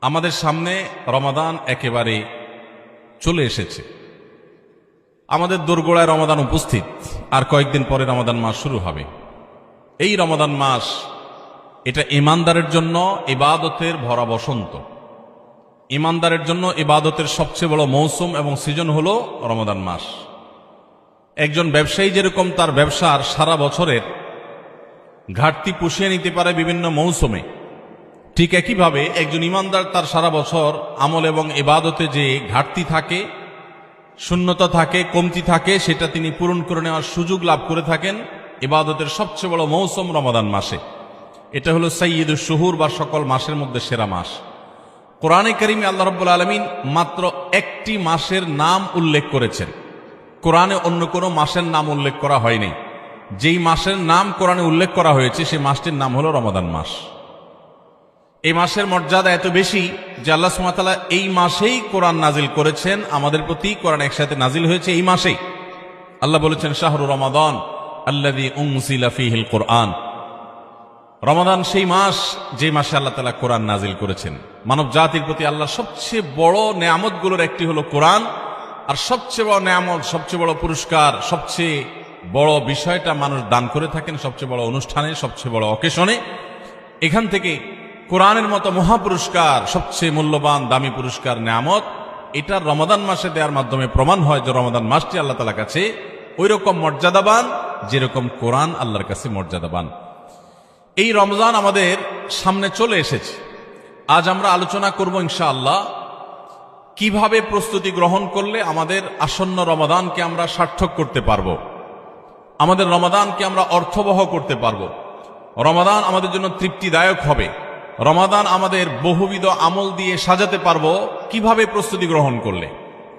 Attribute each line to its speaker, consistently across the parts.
Speaker 1: আমাদের সামনে রমাদান একেবারে চলে এসেছে। আমাদের দোরগোড়ায় রমাদান উপস্থিত, আর কয়েকদিন পরে রমাদান মাস শুরু হবে। এই রমাদান মাস এটা ঈমানদারের জন্য ইবাদতের ভরা বসন্ত। ঈমানদারের জন্য ইবাদতের সবচেয়ে বড় মৌসুম এবং সিজন হলো রমাদান মাস। একজন ব্যবসায়ী যেরকম তার ব্যবসার সারা বছরের ঘাটতি পুষিয়ে নিতে পারে বিভিন্ন মৌসুমে, ঠিক একইভাবে একজন ঈমানদার তার সারা বছর আমল এবং ইবাদতে যে ঘাটতি থাকে, শূন্যতা থাকে, কমতি থাকে, সেটা তিনি পূরণ করে নেওয়ার সুযোগ লাভ করে থাকেন ইবাদতের সবচেয়ে বড় মৌসুম রমাদান মাসে। এটা হলো সাইয়্যিদুশ শুহুর বা সকল মাসের মধ্যে সেরা মাস। কোরআনে কারিমে আল্লাহ রাব্বুল আলামিন মাত্র একটি মাসের নাম উল্লেখ করেছেন, কোরআনে অন্য কোনো মাসের নাম উল্লেখ করা হয়নি। যেই মাসের নাম কোরআনে উল্লেখ করা হয়েছে সেই মাসটির নাম হলো রমাদান মাস। এই মাসের মর্যাদা এত বেশি যে আল্লাহ সুবহানাহু ওয়া তাআলা এই মাসেই কোরআন নাজিল করেছেন। আমাদের প্রতি কোরআন একসাথে নাজিল হয়েছে এই মাসেই। আল্লাহ বলেছেন শাহরু রমাদান আল্লাযী উনজিলা ফীহিল কোরআন। রমাদান সেই মাস যে মাসে আল্লাহ তাআলা কোরআন নাজিল করেছেন। মানব জাতির প্রতি আল্লাহর সবচেয়ে বড় নেয়ামতগুলোর একটি হলো কোরআন, আর সবচেয়ে বড় নেয়ামত, সবচেয়ে বড় পুরস্কার, সবচেয়ে বড় বিষয়টা মানুষ দান করে থাকেন সবচেয়ে বড় অনুষ্ঠানে, সবচেয়ে বড় অকেশনে। এখান থেকে কোরআনের মতো মহাপুরস্কার, সবচেয়ে মূল্যবান দামি পুরস্কার, নেয়ামত, এটা রমাদান মাসে দেওয়ার মাধ্যমে প্রমাণ হয় যে রমাদান মাসটি আল্লাহ তাআলার কাছে ওই রকম মর্যাদাবান যেরকম কোরআন আল্লাহর কাছে মর্যাদাবান। এই রমজান আমাদের সামনে চলে এসেছে। আজ আমরা আলোচনা করব ইনশাআল্লাহ কিভাবে প্রস্তুতি গ্রহণ করলে আমাদের আসন্ন রমাদানকে আমরা সার্থক করতে পারবো, আমাদের রমাদানকে আমরা অর্থবহ করতে পারবো, রমাদান আমাদের জন্য তৃপ্তিদায়ক হবে, রমাদান আমাদের বহুবিধ আমল দিয়ে সাজাতে পারবো কিভাবে প্রস্তুতি গ্রহণ করলে।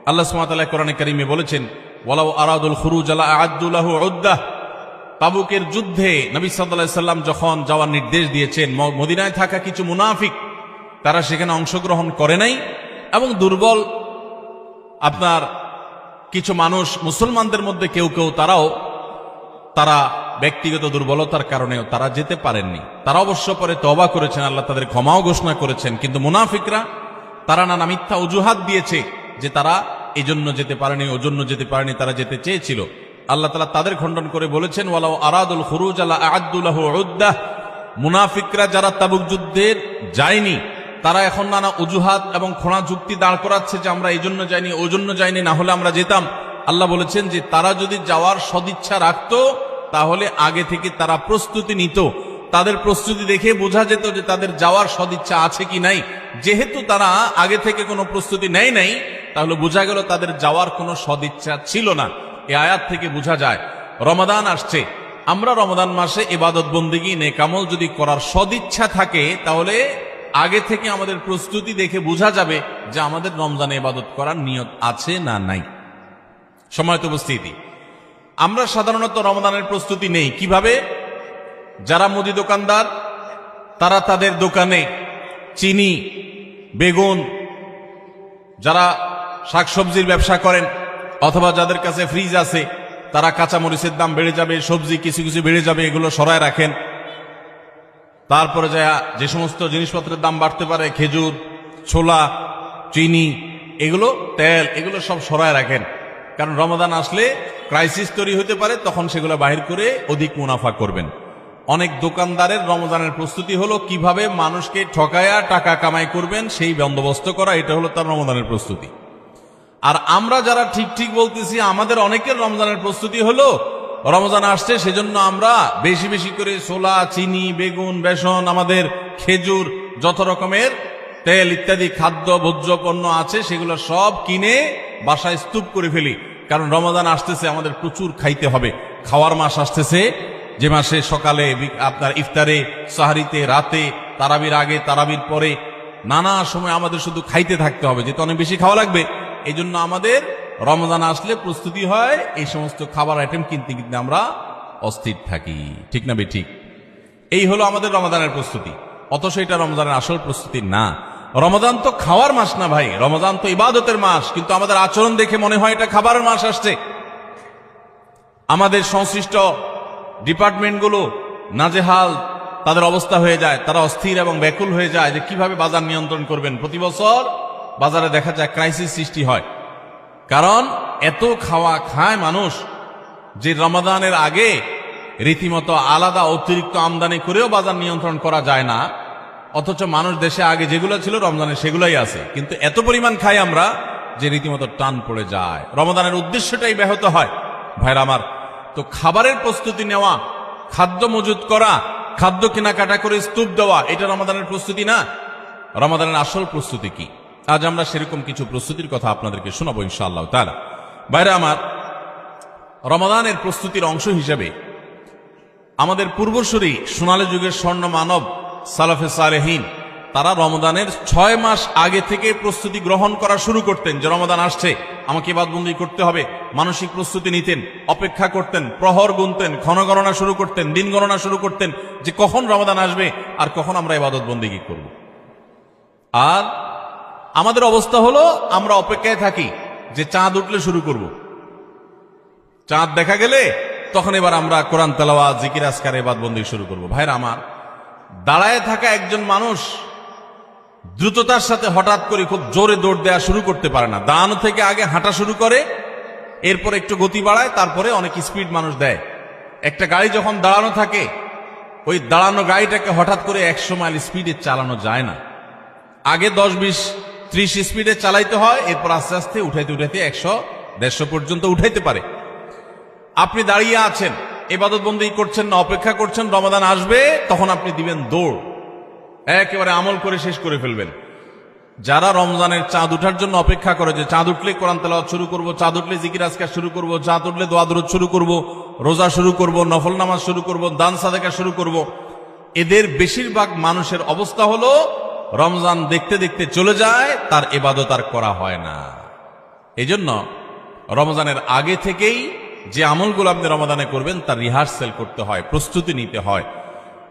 Speaker 1: আল্লাহ সুবহানাহু ওয়া তাআলা কোরআনে কারীমে বলেছেন ওয়ালাউ আরাদুল খুরুজ লা আ'আদ্দু লাহু উদ্দাহ। তাবুকের যুদ্ধে নবী সাল্লাল্লাহু আলাইহি সাল্লাম যখন যাওয়ার নির্দেশ দিয়েছেন, মদিনায় থাকা কিছু মুনাফিক তারা সেখানে অংশগ্রহণ করে নাই, এবং দুর্বল আপনার কিছু মানুষ মুসলমানদের মধ্যে কেউ কেউ তারা ব্যক্তিগত দুর্বলতার কারণেও তারা যেতে পারেননি। তারা অবশ্য পরে তওবা করেছেন, আল্লাহ তাদের ক্ষমাও ঘোষণা করেছেন। কিন্তু মুনাফিকরা তারা নানা মিথ্যা অজুহাত দিয়েছে যে তারা এজন্য যেতে পারেনি, ওজন্য যেতে পারেনি, তারা যেতে চেয়েছিল। আল্লাহ তাআলা তাদের খণ্ডন করে বলেছেন ওয়ালাউ আরাদুল খুরুজ লা আ'আদ্দু লাহু উদ্দাহ। মুনাফিকরা যারা তাবুক যুদ্ধের যায়নি তারা এখন নানা অজুহাত এবং খোঁড়া যুক্তি দাঁড় করাচ্ছে যে আমরা এজন্য যাইনি, ওজন্য যাইনি, না হলে আমরা যেতাম। আল্লাহ বলেছেন যে তারা যদি যাওয়ার সদিচ্ছা রাখতো তাহলে আগে থেকে তারা প্রস্তুতি নিত। তাদের প্রস্তুতি দেখে বোঝা যেত যে তাদের যাওয়ার সদিচ্ছা আছে কি নাই। যেহেতু তারা আগে থেকে কোনো প্রস্তুতি নেয় নাই, তাহলে বোঝা গেল তাদের যাওয়ার কোনো সদিচ্ছা ছিল না। এই আয়াত থেকে বোঝা যায় রমাদান আসছে, আমরা রমাদান মাসে ইবাদত বন্দেগী নেক আমল যদি করার সদিচ্ছা থাকে তাহলে আগে থেকে আমাদের প্রস্তুতি দেখে বোঝা যাবে যে আমাদের রমজানে ইবাদত করার নিয়ত আছে না নাই। সম্মানিত উপস্থিতি, আমরা সাধারণত রমাদানের প্রস্তুতি নেই কিভাবে? যারা মুদি দোকানদার তারা তাদের দোকানে চিনি, বেগুন, যারা শাকসবজির ব্যবসা করেন অথবা যাদের কাছে ফ্রিজ আছে তারা কাঁচা মরিচের দাম বেড়ে যাবে, সবজি কিছু কিছু বেড়ে যাবে, এগুলো সরায় রাখেন। তারপরে যে সমস্ত জিনিসপত্রের দাম বাড়তে পারে, খেজুর, ছোলা, চিনি, এগুলো, তেল, এগুলো সব সরায় রাখেন। কারণ রমাদান আসলে ক্রাইসিস তৈরি হতে পারে, তখন সেগুলো বাহির করে অধিক মুনাফা করবেন। অনেক দোকানদারের রমজানের প্রস্তুতি হলো কিভাবে মানুষকে ঠকায়া টাকা কামাই করবেন সেই বন্দোবস্ত করা, এটা হলো তার রমজানের প্রস্তুতি। আর আমরা যারা ঠিক ঠিক বলতেছি, আমাদের অনেকের রমজানের প্রস্তুতি হলো রমজান আসছে সেজন্য আমরা বেশি বেশি করে ছোলা, চিনি, বেগুন, বেসন, আমাদের খেজুর, যত রকমের তেল ইত্যাদি খাদ্য ভোজ্য পণ্য আছে সেগুলো সব কিনে বাসায় স্তূপ করে ফেলি। কারণ রমজান আসতেছে, আমাদের প্রচুর খাইতে হবে। খাওয়ার মাস আসতেছে, যে মাসে সকালে আপনার ইফতারে, সাহারিতে, রাতে, তারাবির আগে, তারাবির পরে, নানা সময় আমাদের শুধু খাইতে থাকতে হবে, যেহেতু অনেক বেশি খাওয়া লাগবে। এই জন্য আমাদের রমজান আসলে প্রস্তুতি হয়, এই সমস্ত খাবার আইটেম কিনতে কিনতে আমরা অস্থির থাকি। ঠিক না বে ঠিক? এই হলো আমাদের রমজানের প্রস্তুতি। অথচ এটা রমজানের আসল প্রস্তুতি না। রমজান তো খাওয়ার মাস না ভাই, রমজান তো ইবাদতের মাস। কিন্তু আমাদের আচরণ দেখে মনে হয় এটা খাবারের মাস আসছে। আমাদের সংশ্লিষ্ট ডিপার্টমেন্টগুলো নাজেহাল, তাদের অবস্থা হয়ে যায়, তারা অস্থির এবং ব্যাকুল হয়ে যায় যে কিভাবে বাজার নিয়ন্ত্রণ করবেন। প্রতি বছর বাজারে দেখা যায় ক্রাইসিস সৃষ্টি হয়, কারণ এত খাওয়া খায় মানুষ যে রমাদানের আগে রীতিমতো আলাদা অতিরিক্ত আমদানি করেও বাজার নিয়ন্ত্রণ করা যায় না, অথচ মানুষ দেশে আগে যেগুলো ছিল রমজানের সেগুলোই আছে, কিন্তু এত পরিমাণ খাই আমরা যে রীতিমতো টান পড়ে যায়, রমাদানের উদ্দেশ্যটাই ব্যাহত হয়। ভাইরা আমার, তো খাবারের প্রস্তুতি নেওয়া, খাদ্য মজুত করা, খাদ্য কেনাকাটা করে স্তূপ দেওয়া, এটা রমাদানের প্রস্তুতি না। রমাদানের আসল প্রস্তুতি কি? আজ আমরা সেরকম কিছু প্রস্তুতির কথা আপনাদেরকে শোনাবো ইনশাআল্লাহ তাআলা। ভাইরা আমার, রমাদানের প্রস্তুতির অংশ হিসেবে আমাদের পূর্বসূরি সোনালী যুগের স্বর্ণ মানব সালাফে সালেহীন তারা রমাদানের 6 মাস আগে থেকে প্রস্তুতি গ্রহণ করা শুরু করতেন, যে রমাদান আসছে, আমাকে ইবাদতবন্দি করতে হবে, মানসিক প্রস্তুতি নিতেন, অপেক্ষা করতেন, প্রহর গুনতেন, ক্ষণগণনা শুরু করতেন, দিন গণনা শুরু করতেন যে কখন রমাদান আসবে আর কখন আমরা ইবাদতবন্দি করব। আর আমাদের অবস্থা হলো আমরা অপেক্ষায় থাকি যে চাঁদ উঠলে শুরু করব, চাঁদ দেখা গেলে তখন এবার আমরা কোরআন তেলাওয়াত, জিকির আজকার, ইবাদতবন্দি শুরু করব। ভাইরা আমার, দাঁড়ায় থাকা একজন মানুষ দ্রুততার সাথে হঠাৎ করে খুব জোরে দৌড় দেওয়া শুরু করতে পারে না। দাঁড়ানো থেকে আগে হাঁটা শুরু করে, এরপর একটু গতি বাড়ায়, তারপরে অনেক স্পিড মানুষ দেয়। একটা গাড়ি যখন দাঁড়ানো থাকে, ওই দাঁড়ানো গাড়িটাকে হঠাৎ করে 100 মাইল স্পিডে চালানো যায় না। আগে 10, 20, 30 স্পিডে চালাইতে হয়, এরপর আস্তে আস্তে উঠাইতে উঠাইতে 100, 150 পর্যন্ত উঠাইতে পারে। আপনি দাঁড়িয়ে আছেন, ইবাদতবন্দি করছেন না, অপেক্ষা করছেন রমাদান আসবে, তখন আপনি দিবেন দৌড়, একেবারে আমল করে শেষ করে ফেলবেন। যারা রমজানের চাঁদ উঠার জন্য অপেক্ষা করে, যে চাঁদ উঠলে কোরআন তেলাওয়াত শুরু করব, চাঁদ উঠলে জিকির আজকার শুরু করব, চাঁদ উঠলে দোয়া দরুদ শুরু করব, রোজা শুরু করব, নফল নামাজ শুরু করব, দান সাদেকা শুরু করব, এদের বেশিরভাগ মানুষের অবস্থা হলো রমজান দেখতে দেখতে চলে যায়, তার ইবাদত আর করা হয় না। এই জন্য রমজানের আগে থেকেই যে আমলগুলো আপনি রমাদানে করবেন তার রিহার্সেল করতে হয়, প্রস্তুতি নিতে হয়।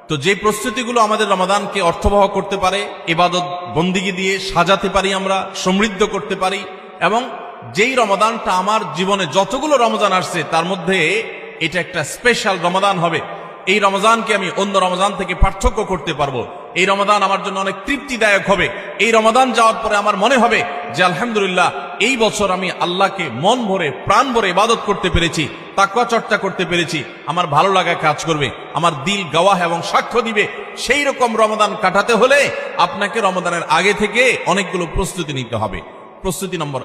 Speaker 1: তো যে প্রস্তুতিগুলো আমাদের রমাদানকে অর্থবহ করতে পারে, ইবাদত বন্দিগি দিয়ে সাজাতে পারি, আমরা সমৃদ্ধ করতে পারি, এবং যেই রমাদানটা আমার জীবনে যতগুলো রমজান আসছে তার মধ্যে এটা একটা স্পেশাল রমাদান হবে, এই রমজানকে আমি অন্য রমজান থেকে পার্থক্য করতে পারবো, এই রমাদান আমার জন্য অনেক তৃপ্তিদায়ক হবে, এই রমাদান যাওয়ার পরে আমার মনে হবে যে আলহামদুলিল্লাহ এই বছর আমি আল্লাহকে মন ভরে প্রাণ ভরে ইবাদত করতে পেরেছি, তাকওয়া চর্চা করতে পেরেছি, আমার ভালো লাগা কাজ করবে, আমার দিল গাওয়াহ এবং সাক্ষ্য দিবে। সেই রকম রমাদান কাটাতে হলে আপনাকে রমাদানের আগে থেকে অনেকগুলো প্রস্তুতি নিতে হবে। প্রস্তুতি নম্বর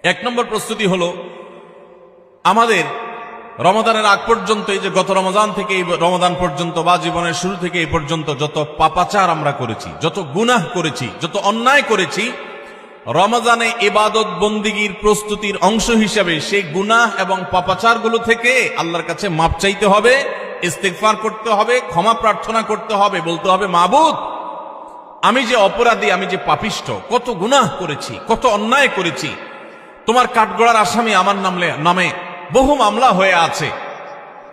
Speaker 1: 1 নম্বর প্রস্তুতি হলো আমাদের রমাদানের আগ পর্যন্ত, এই যে গত রমজান থেকে এই রমাদান পর্যন্ত বা জীবনের শুরু থেকে এই পর্যন্ত যত পাপাচার আমরা করেছি, যত গুনাহ করেছি, যত অন্যায় করেছি, রমজানে ইবাদত বন্দিগির প্রস্তুতির অংশ হিসেবে সেই গুনাহ এবং পাপাচারগুলো থেকে আল্লাহর কাছে মাপ চাইতে হবে, ইস্তিগফার করতে হবে, ক্ষমা প্রার্থনা করতে হবে, বলতে হবে মাবুদ আমি যে অপরাধী, আমি যে পাপিষ্ঠ, কত গুনাহ করেছি, কত অন্যায় করেছি, তোমার কাঠগড়ার আসামি আমার নামে বহু মামলা হয়ে আছে।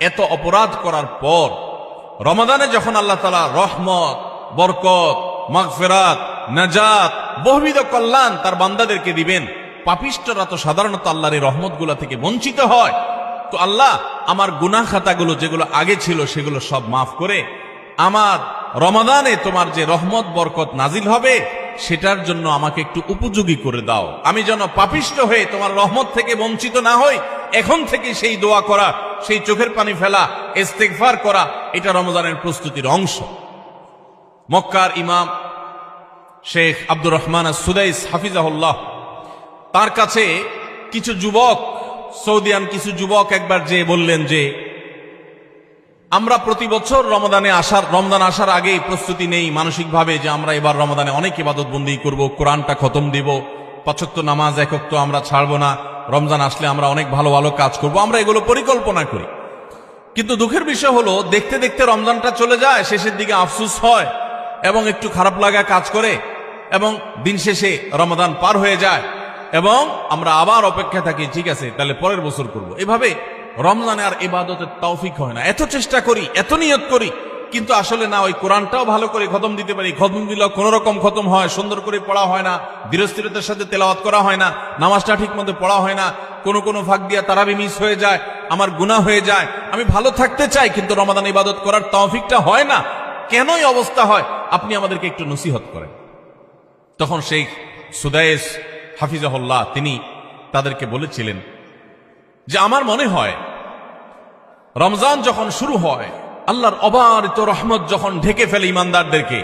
Speaker 1: এত অপরাধ করার পর রমাদানে যখন আল্লাহ তাআলা রহমত, বরকত, মাগফিরাত, নাজাত, বহুবিধ কল্যাণ তার বান্দাদেরকে দিবেন, পাপিষ্ঠরা তো সাধারণত আল্লাহর এই রহমতগুলো থেকে বঞ্চিত হয়। তো আল্লাহ আমার গুনাহ খাতাগুলো যেগুলো আগে ছিল সেগুলো সব মাফ করে আমার রমাদানে তোমার যে রহমত বরকত নাজিল হবে সেটার জন্য আমাকে একটু উপযোগী করে দাও, আমি যেন পাপিষ্ঠ হয়ে তোমার রহমত থেকে বঞ্চিত না হই। এখন থেকে সেই দোয়া করা, সেই চোখের পানি ফেলা, ইস্তিগফার করা, এটা রমজানের প্রস্তুতির অংশ। মক্কার ইমাম শেখ আব্দুর রহমান আস-সুদাইস হাফিজাহুল্লাহ, তার কাছে কিছু যুবক, সৌদিয়ান কিছু যুবক একবার যে বললেন যে আমরা প্রতি বছর রমজান আসার আগেই প্রস্তুতি নেই মানসিকভাবে যে আমরা এবার রমজানে অনেক ইবাদত বন্দি করব, কোরআনটা খতম দিব, 5 ওয়াক্ত নামাজ 1 ওয়াক্ত আমরা ছাড়বো না, রমজান আসলে আমরা অনেক ভালো ভালো কাজ করব, আমরা এগুলো পরিকল্পনা করি। কিন্তু দুঃখের বিষয় হলো দেখতে দেখতে রমজানটা চলে যায়, শেষের দিকে আফসোস হয় এবং একটু খারাপ লাগা কাজ করে, এবং দিন শেষে রমাদান পার হয়ে যায় এবং আমরা আবার অপেক্ষায় থাকি, ঠিক আছে তাহলে পরের বছর করব। এভাবে রমজানে আর ইবাদতের তৌফিক হয় না। এত চেষ্টা করি, এত নিয়ত করি, কিন্তু আসলে না, ওই কোরআনটাও ভালো করে খতম দিতে পারি, খতম দিলেও কোন রকম খতম হয়, সুন্দর করে পড়া হয় না, ধীরস্থিরতার সাথে তেলাওয়াত করা হয় না, নামাজটা ঠিক মতো পড়া হয় না, কোনো ফাঁক দিয়া তারাবি মিস হয়ে যায়, আমার গুনাহ হয়ে যায়, আমি ভালো থাকতে চাই কিন্তু রমাদান ইবাদত করার তৌফিকটা হয় না, কেনই অবস্থা হয়, আপনি আমাদেরকে একটু নসিহত করেন। তখন শেখ সুদাইস হাফিজাহুল্লাহ তিনি তাদেরকে বলেছিলেন যে আমার মনে হয় রমজান যখন শুরু হয়, আল্লাহর অবারিত রহমত যখন ঢেকে ফেলে ইমানদারদেরকে,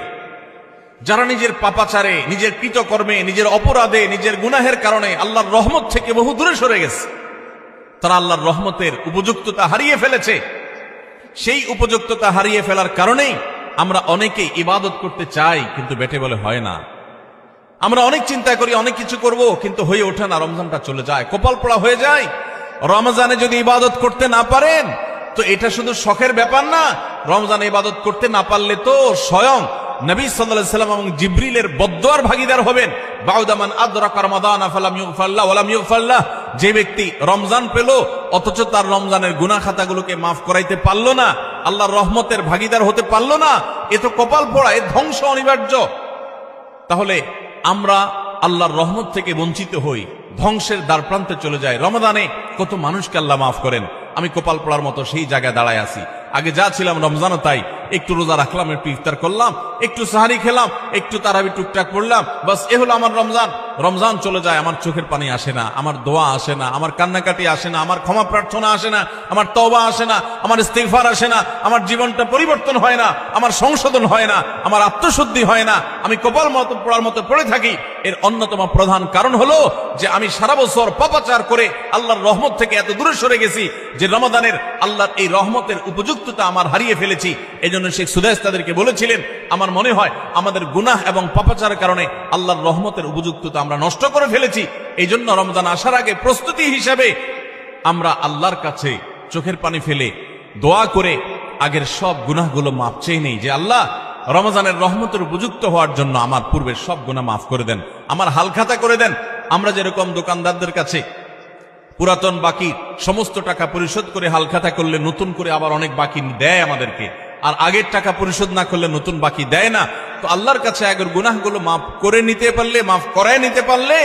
Speaker 1: যারা নিজের পাপাচারে, নিজের কৃতকর্মে, নিজের অপরাধে, নিজের গুনাহের কারণে আল্লাহর রহমত থেকে বহু দূরে সরে গেছে, তারা আল্লাহর রহমতের উপযুক্ততা হারিয়ে ফেলেছে। সেই উপযুক্ততা হারিয়ে ফেলার কারণেই আমরা অনেকেই ইবাদত করতে চাই কিন্তু বেটে বলে হয় না। আমরা অনেক চিন্তা করি, অনেক কিছু করব, কিন্তু হয়ে ওঠে না, রমজানটা চলে যায়, কপাল পোড়া হয়ে যায়। রমজানে যদি ইবাদত করতে না পারেন তো এটা শুধু শখের ব্যাপার না, রমজানে ইবাদত করতে না পারলে তো স্বয়ং নবী সাল্লাল্লাহু আলাইহি সাল্লাম এবং জিবরিলের বদদুয়ার ভাগীদার হবেন। বাউদামান আদরাকা রমাদান ফালাম ইগফারলাহ ওয়ালাম ইগফারলাহ, যে ব্যক্তি রমজান পেল অথচ তার রমজানের গুনাহ খাতাগুলোকে মাফ করাইতে পারল না, আল্লাহর রহমতের ভাগীদার হতে পারল না, এ তো কপাল পোড়া, এ ধ্বংস অনিবার্য। তাহলে আমরা আল্লাহর রহমত থেকে বঞ্চিত হই, ধ্বংসের দ্বার প্রান্তে চলে যায়। রমাদানে কত মানুষকে আল্লাহ মাফ করেন, আমি কপাল পোড়ার মতো সেই জায়গায় দাঁড়ায় আছি। আগে যা ছিলাম রমজানও তাই, একটু রোজা রাখলাম, একটু ইফতার করলাম, একটু সাহারি খেলাম, একটু তারাবি টুকটাক পড়লাম, বাস এ হলো আমার রমজান। রমজান চলে যায়, আমার চোখের পানি আসে না, আমার দোয়া আসে না, আমার কান্নাকাটি আসে না, আমার ক্ষমা প্রার্থনা আসে না, আমার তওবা আসে না, আমার ইস্তিগফার আসে না, আমার জীবনটা পরিবর্তন হয় না, আমার সংশোধন হয় না, আমার আত্মশুদ্ধি হয় না, আমি কপাল মতো পোড়ার মতো পড়ে থাকি। এর অন্যতম প্রধান কারণ হলো যে আমি সারা বছর পাপাচার করে আল্লাহর রহমত থেকে এত দূরে সরে গেছি যে রমাদানের আল্লাহর এই রহমতের উপযুক্ততা আমার হারিয়ে ফেলেছি। এজন্য শেখ সুদাইস তাদেরকে বলেছিলেন, আমার মনে হয় আমাদের গুনাহ এবং পাপাচারের কারণে আল্লাহর রহমতের উপযুক্ততা আমরা নষ্ট করে ফেলেছি। এই জন্য রমজান আসার আগে প্রস্তুতি হিসাবে আমরা আল্লাহর কাছে চোখের পানি ফেলে দোয়া করে আগের সব গুনাহগুলো মাফ চেয়ে নেই যে আল্লাহ রমজানের রহমতের উপযুক্ত হওয়ার জন্য আমার পূর্বের সব গুনাহ মাফ করে দেন, আমার হালখাতা করে দেন। আমরা যেরকম দোকানদারদের কাছে পুরাতন বাকি সমস্ত টাকা পরিশোধ করে হালখাতা করলে নতুন করে আবার অনেক বাকি দেয় আমাদেরকে, আর আগের টাকা পরিশোধ না করলে নতুন বাকি দেয় না, তো আল্লাহর কাছে আগের গুনাহগুলো মাফ করে নিতে পারলে, মাফ করায় নিতে পারলে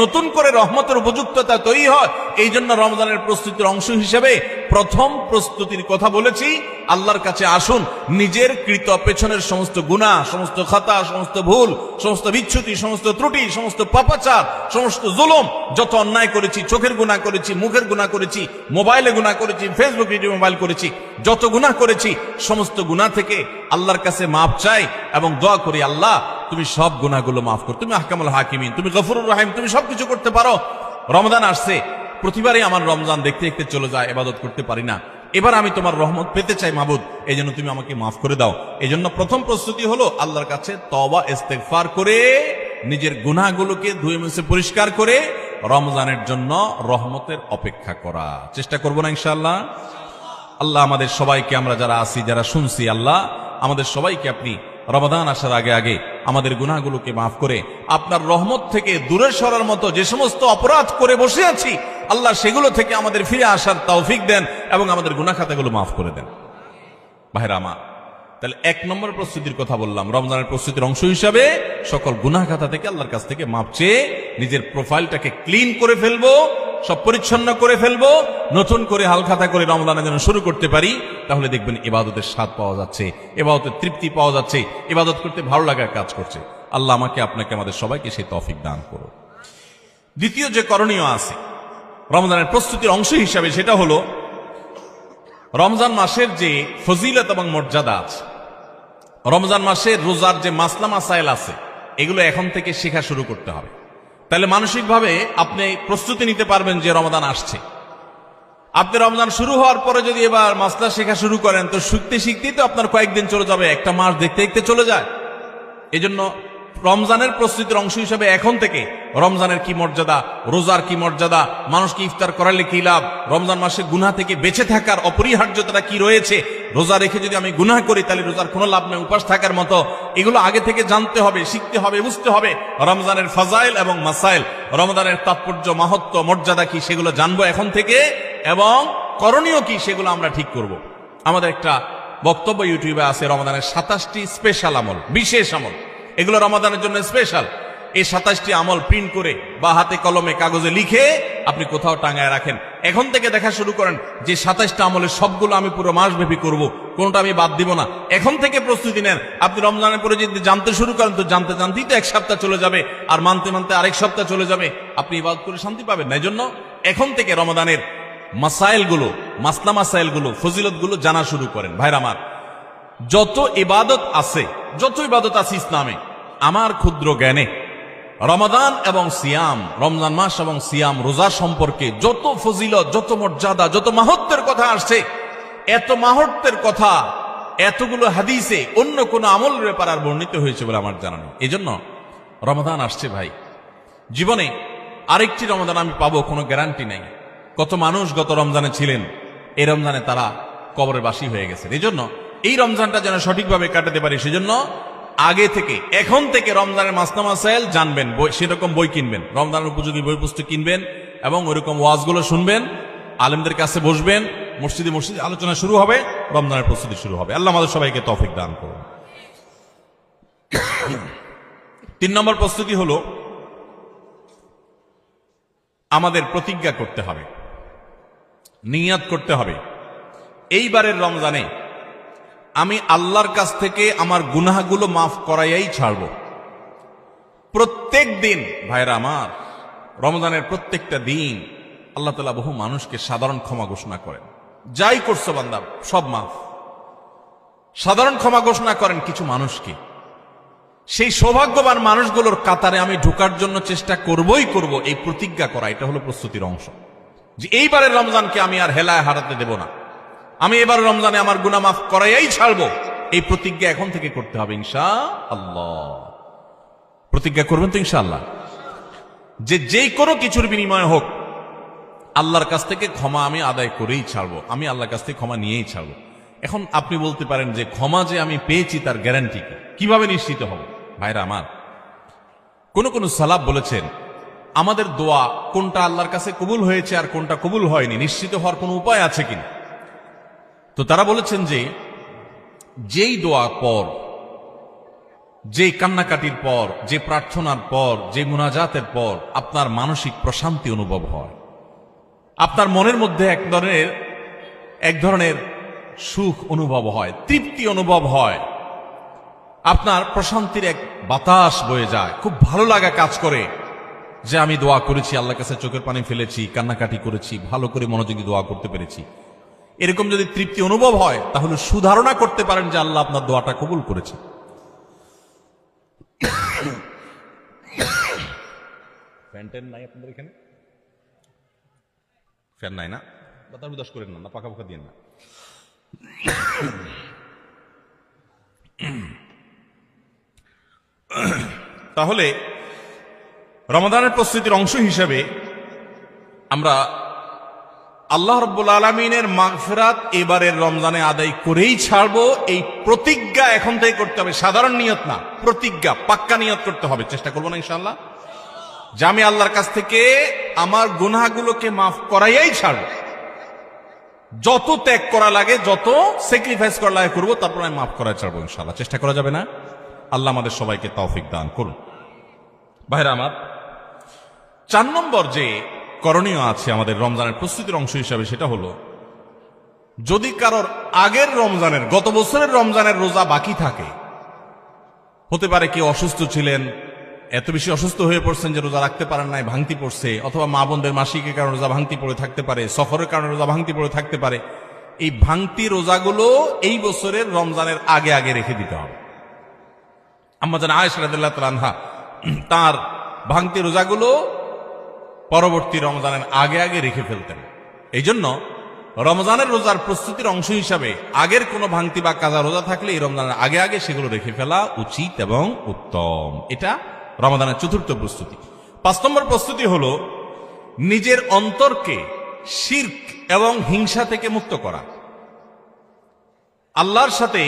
Speaker 1: নতুন করে রহমতের উপযুক্ততা তৈরি হয়। এই জন্য রমজানের প্রস্তুতির অংশ হিসেবে প্রথম প্রস্তুতির কথা বলেছি, আল্লাহর কাছে আসুন, নিজের কৃত পেছনের সমস্ত গুনাহ, সমস্ত খাতা, সমস্ত ভুল, সমস্ত বিচ্যুতি, সমস্ত ত্রুটি, সমস্ত পাপাচার, সমস্ত জুলুম, যত অন্যায় করেছি, চোখের গুনাহ করেছি, মুখের গুনাহ করেছি, মোবাইলে গুনাহ করেছি, ফেসবুক ইউটিউব মোবাইল করেছি, যত গুনাহ করেছি সমস্ত গুনাহ থেকে আল্লাহর কাছে মাফ চাই এবং দোয়া করি, আল্লাহ তুমি সব গুনাহগুলো মাফ করো, তুমি আহকামুল হাকিমিন, তুমি গফুরুর রহিম, তুমি সবকিছু করতে পারো। রমজান আসছে, প্রতিবারই আমার রমজান দেখতে দেখতে চলে যায়, ইবাদত করতে পারি না, এবার আমি তোমার রহমত পেতে চাই মাবুদ, এই জন্য তুমি আমাকে মাফ করে দাও। এই জন্য প্রথম প্রস্তুতি হলো আল্লাহর কাছে তওবা ইস্তেগফার করে নিজের গুনাহগুলোকে ধুয়ে মুছে পরিষ্কার করে রমজানের জন্য রহমতের অপেক্ষা করা। চেষ্টা করবো না ইনশাআল্লাহ? আল্লাহ আমাদের সবাইকে, আমরা যারা আছি, যারা শুনছি, আল্লাহ আমাদের সবাইকে আপনি রমাদান আসার আগে আগে আমাদের গুনাহগুলোকে মাফ করে আপনার রহমত থেকে দূরে সরার মতো যে সমস্ত অপরাধ করে বসে আছি, আল্লাহ সেগুলো থেকে আমাদের ফিরে আসার তৌফিক দেন এবং আমাদের গুনাহ খাতাগুলো মাফ করে দেন। ভাইরা আমার, তাহলে এক নম্বর প্রস্তুতির কথা বললাম, রমজানের প্রস্তুতির অংশ হিসাবে সকল গুনাহ খাতা থেকে আল্লাহর কাছ থেকে মাফ চেয়ে নিজের প্রোফাইলটাকে ক্লিন করে ফেলবো, সব পরিচ্ছন্ন করে ফেলবো, নতুন করে হালখাতা করে রমজানের জন্য শুরু করতে পারি। তাহলে দেখবেন ইবাদতের স্বাদ পাওয়া যাচ্ছে, ইবাদতের তৃপ্তি পাওয়া যাচ্ছে, ইবাদত করতে ভালো লাগার কাজ করছে। আল্লাহ আমাকে, আপনাকে, আমাদের সবাইকে সেই তৌফিক দান করো। দ্বিতীয় যে করণীয় আছে রমজানের প্রস্তুতির অংশ হিসাবে, সেটা হলো রমজান মাসের যে ফজিলত এবং মর্যাদা আছে, রমজান মাসের রোজার যে মাসলা মাসাইল আছে, এগুলো এখন থেকে শেখা শুরু করতে হবে। তাহলে মানসিকভাবে আপনি প্রস্তুতি নিতে পারবেন যে রমজান আসছে। আপনি রমজান শুরু হওয়ার পরে যদি এবার মাসলা শেখা শুরু করেন তো শিখতে শিখতেই তো আপনার কয়েকদিন চলে যাবে, একটা মাস দেখতে দেখতে চলে যায়। এজন্য রমজানের প্রস্তুতির অংশ হিসেবে এখন থেকে রমজানের কি মর্যাদা, রোজার কি মর্যাদা, মানুষকে ইফতার করালে কি লাভ, রমজান মাসে গুনাহ থেকে বেঁচে থাকার অপরিহার্যতা কি রয়েছে, রোজা রেখে যদি আমি গুনাহ করি তাহলে রোজার কোনো লাভ নেই, উপাস থাকার মতো, এগুলো আগে থেকে জানতে হবে, শিখতে হবে, বুঝতে হবে। রমজানের ফাজাইল এবং মাসাইল, রমজানের তাৎপর্য, মাহাত্ম্য, মর্যাদা কি, সেগুলো জানবো এখন থেকে, এবং করণীয় কি সেগুলো আমরা ঠিক করব। আমাদের একটা বক্তব্য ইউটিউবে আছে, রমজানের 27টি স্পেশাল আমল, বিশেষ আমল, এগুলো রমাদানের জন্য স্পেশাল। এই 27টি আমল প্রিন্ট করে বা হাতে কলমে কাগজে লিখে আপনি কোথাও টাঙায় রাখেন, এখন থেকে দেখা শুরু করেন যে 27টা আমলের সবগুলো আমি পুরো মাস ব্যাপী করব, কোনটা আমি বাদ দিব না। এখন থেকে প্রস্তুতি নেন। আপনি রমজানের পরে যদি জানতে শুরু করেন তো জানতে জানতেই তো 1 সপ্তাহ চলে যাবে, আর মানতে মানতে আরেক সপ্তাহ চলে যাবে, আপনি ইবাদত করে শান্তি পাবেন না। এই জন্য এখন থেকে রমাদানের মাসাইলগুলো, মাসলা মাসাইলগুলো, ফজিলতগুলো জানা শুরু করেন। ভাইরা আমার, যত ইবাদত আছে ইসলামে, আমার ক্ষুদ্র জ্ঞানে রমাদান এবং সিয়াম, রমজান মাস এবং সিয়াম রোজা সম্পর্কে যত ফজিলত, যত মর্যাদা, যত মাহাত্ম্যের কথা আসছে, এত মাহাত্ম্যের কথা এতগুলো হাদিসে অন্য কোন আমলের ব্যাপার আর বর্ণিত হয়েছে বলে আমার জানা নেই। এই জন্য রমাদান আসছে ভাই, জীবনে আরেকটি রমাদান আমি পাবো কোনো গ্যারান্টি নাই। কত মানুষ গত রমজানে ছিলেন, এই রমজানে তারা কবরের বাসী হয়ে গেছে। এই জন্য এই রমজানটা যেন সঠিকভাবে কাটাতে পারি, সেজন্য আগে থেকে, এখন থেকে রমজানের মাসনা মাসাইল জানবেন, সেরকম বই কিনবেন, রমজানের উপযোগী বই পুস্তক কিনবেন এবং ওইরকম ওয়াজগুলো শুনবেন, আলেমদের কাছে বসবেন, মসজিদে আলোচনা শুরু হবে, রমজানের প্রস্তুতি শুরু হবে। আল্লাহ আমাদের সবাইকে তৌফিক দান করুন। 3 নম্বর প্রস্তুতি হলো আমাদের প্রতিজ্ঞা করতে হবে, নিয়াত করতে হবে, এইবারের রমজানে আমি আল্লাহর কাছ থেকে আমার গুনাহগুলো মাফ করাইয়াই ছাড়ব। প্রত্যেক দিন ভাইরা আমার, রমজানের প্রত্যেকটা দিন আল্লাহ তাআলা বহু মানুষকে সাধারণ ক্ষমা ঘোষণা করেন। যাই করছো বান্দা সব মাফ, সাধারণ ক্ষমা ঘোষণা করেন কিছু মানুষকে। সেই সৌভাগ্যবান মানুষগুলোর কাতারে আমি ঢোকার জন্য চেষ্টা করবই করব। এই প্রতিজ্ঞা করা, এটা হলো প্রস্তুতির অংশ, যে এইবারের রমজানকে আমি আর হেলায় হারাতে দেব না, আমি এবার রমজানে আমার গুনাহ মাফ করাইয়াই ছাড়বো। এই প্রতিজ্ঞা এখন থেকে করতে হবে ইনশাআল্লাহ। প্রতিজ্ঞা করবেন তো ইনশাআল্লাহ, যে যেই কোনো কিছুর বিনিময় হোক আল্লাহর কাছ থেকে ক্ষমা আমি আদায় করেই ছাড়বো, আমি আল্লাহর কাছ থেকে ক্ষমা নিয়েই ছাড়বো। এখন আপনি বলতে পারেন যে ক্ষমা যে আমি পেয়েছি তার গ্যারান্টি কি, কিভাবে নিশ্চিত হব? ভাইরা আমার, কোন সালাফ বলেছেন আমাদের দোয়া কোনটা আল্লাহর কাছে কবুল হয়েছে আর কোনটা কবুল হয়নি নিশ্চিত হওয়ার কোনো উপায় আছে কিনা। তো তারা বলেছেন যে যেই দোয়া পর, যেই কান্নাকাটির পর, যে প্রার্থনার পর, যে মুনাজাতের পর আপনার মানসিক প্রশান্তি অনুভব হয়, আপনার মনের মধ্যে এক ধরনের সুখ অনুভব হয়, তৃপ্তি অনুভব হয়, আপনার প্রশান্তির এক বাতাস বয়ে যায়, খুব ভালো লাগা কাজ করে যে আমি দোয়া করেছি, আল্লাহর কাছে চোখের পানি ফেলেছি, কান্নাকাটি করেছি, ভালো করে মনোযোগী দোয়া করতে পেরেছি। এরকম যদি তৃপ্তি অনুভব হয় তাহলে সুধারণা করতে পারেন যে আল্লাহ আপনার দোয়াটা কবুল করেছে। ফ্যান নাই আপনাদের এখানে? ফ্যান নাই না? বাতাস উদাস করেন না, পাকা পাকা দিয়ে না। তাহলে রমাদানের প্রস্তুতির অংশ হিসেবে আমরা আল্লাহ রাব্বুল আলামিনের মাগফিরাত এবারের রমজানে আদায় করেই ছাড়বো, এই প্রতিজ্ঞা এখন থেকে করতে হবে। সাধারণ নিয়ত না, প্রতিজ্ঞা, পাক্কা নিয়ত করতে হবে। চেষ্টা করবো না ইনশাআল্লাহ যে আমি আল্লাহর কাছ থেকে আমার গুনাহগুলোকে মাফ করাইয়াই ছাড়বো। যত ত্যাগ করা লাগে, যত স্যাক্রিফাইস করা লাগে করবো, তারপর আমি মাফ করাই ছাড়বো ইনশাআল্লাহ। চেষ্টা করা যাবে না? আল্লাহ আমাদের সবাইকে তৌফিক দান করুন। ভাইরা আমার, 4 নম্বর যে করণীয় আছে আমাদের রমজানের প্রস্তুতির অংশ হিসাবে, সেটা হলো যদি কারোর আগের রমজানের, গত বছরের রমজানের রোজা বাকি থাকে, হতে পারে কেউ অসুস্থ ছিলেন, এত বেশি অসুস্থ হয়ে পড়ছেন যে রোজা রাখতে পারেন নাই, ভাঙতি পড়ছে, অথবা মা বোনদের মাসিকের কারণে রোজা ভাঙতি পড়ে থাকতে পারে, সফরের কারণে রোজা ভাঙতি পড়ে থাকতে পারে। এই ভাঙতি রোজাগুলো এই বছরের রমজানের আগে আগে রেখে দিতে হবে। আম্মা জান আয়েশা রাদিয়াল্লাহু তাআলা আনহা তার ভাঙতি রোজাগুলো পরবর্তী রমজানের আগে আগে রেখে ফেলতেন। এই জন্য রমজানের রোজার প্রস্তুতির অংশ হিসাবে আগের কোনো ভাঙতি বা কাজা রোজা থাকলে এই রমজানের আগে আগে সেগুলো রেখে ফেলা উচিত এবং উত্তম। এটা রমজানের 4র্থ প্রস্তুতি। 5 নম্বর প্রস্তুতি হলো নিজের অন্তরকে শিরক এবং হিংসা থেকে মুক্ত করা। আল্লাহর সাথে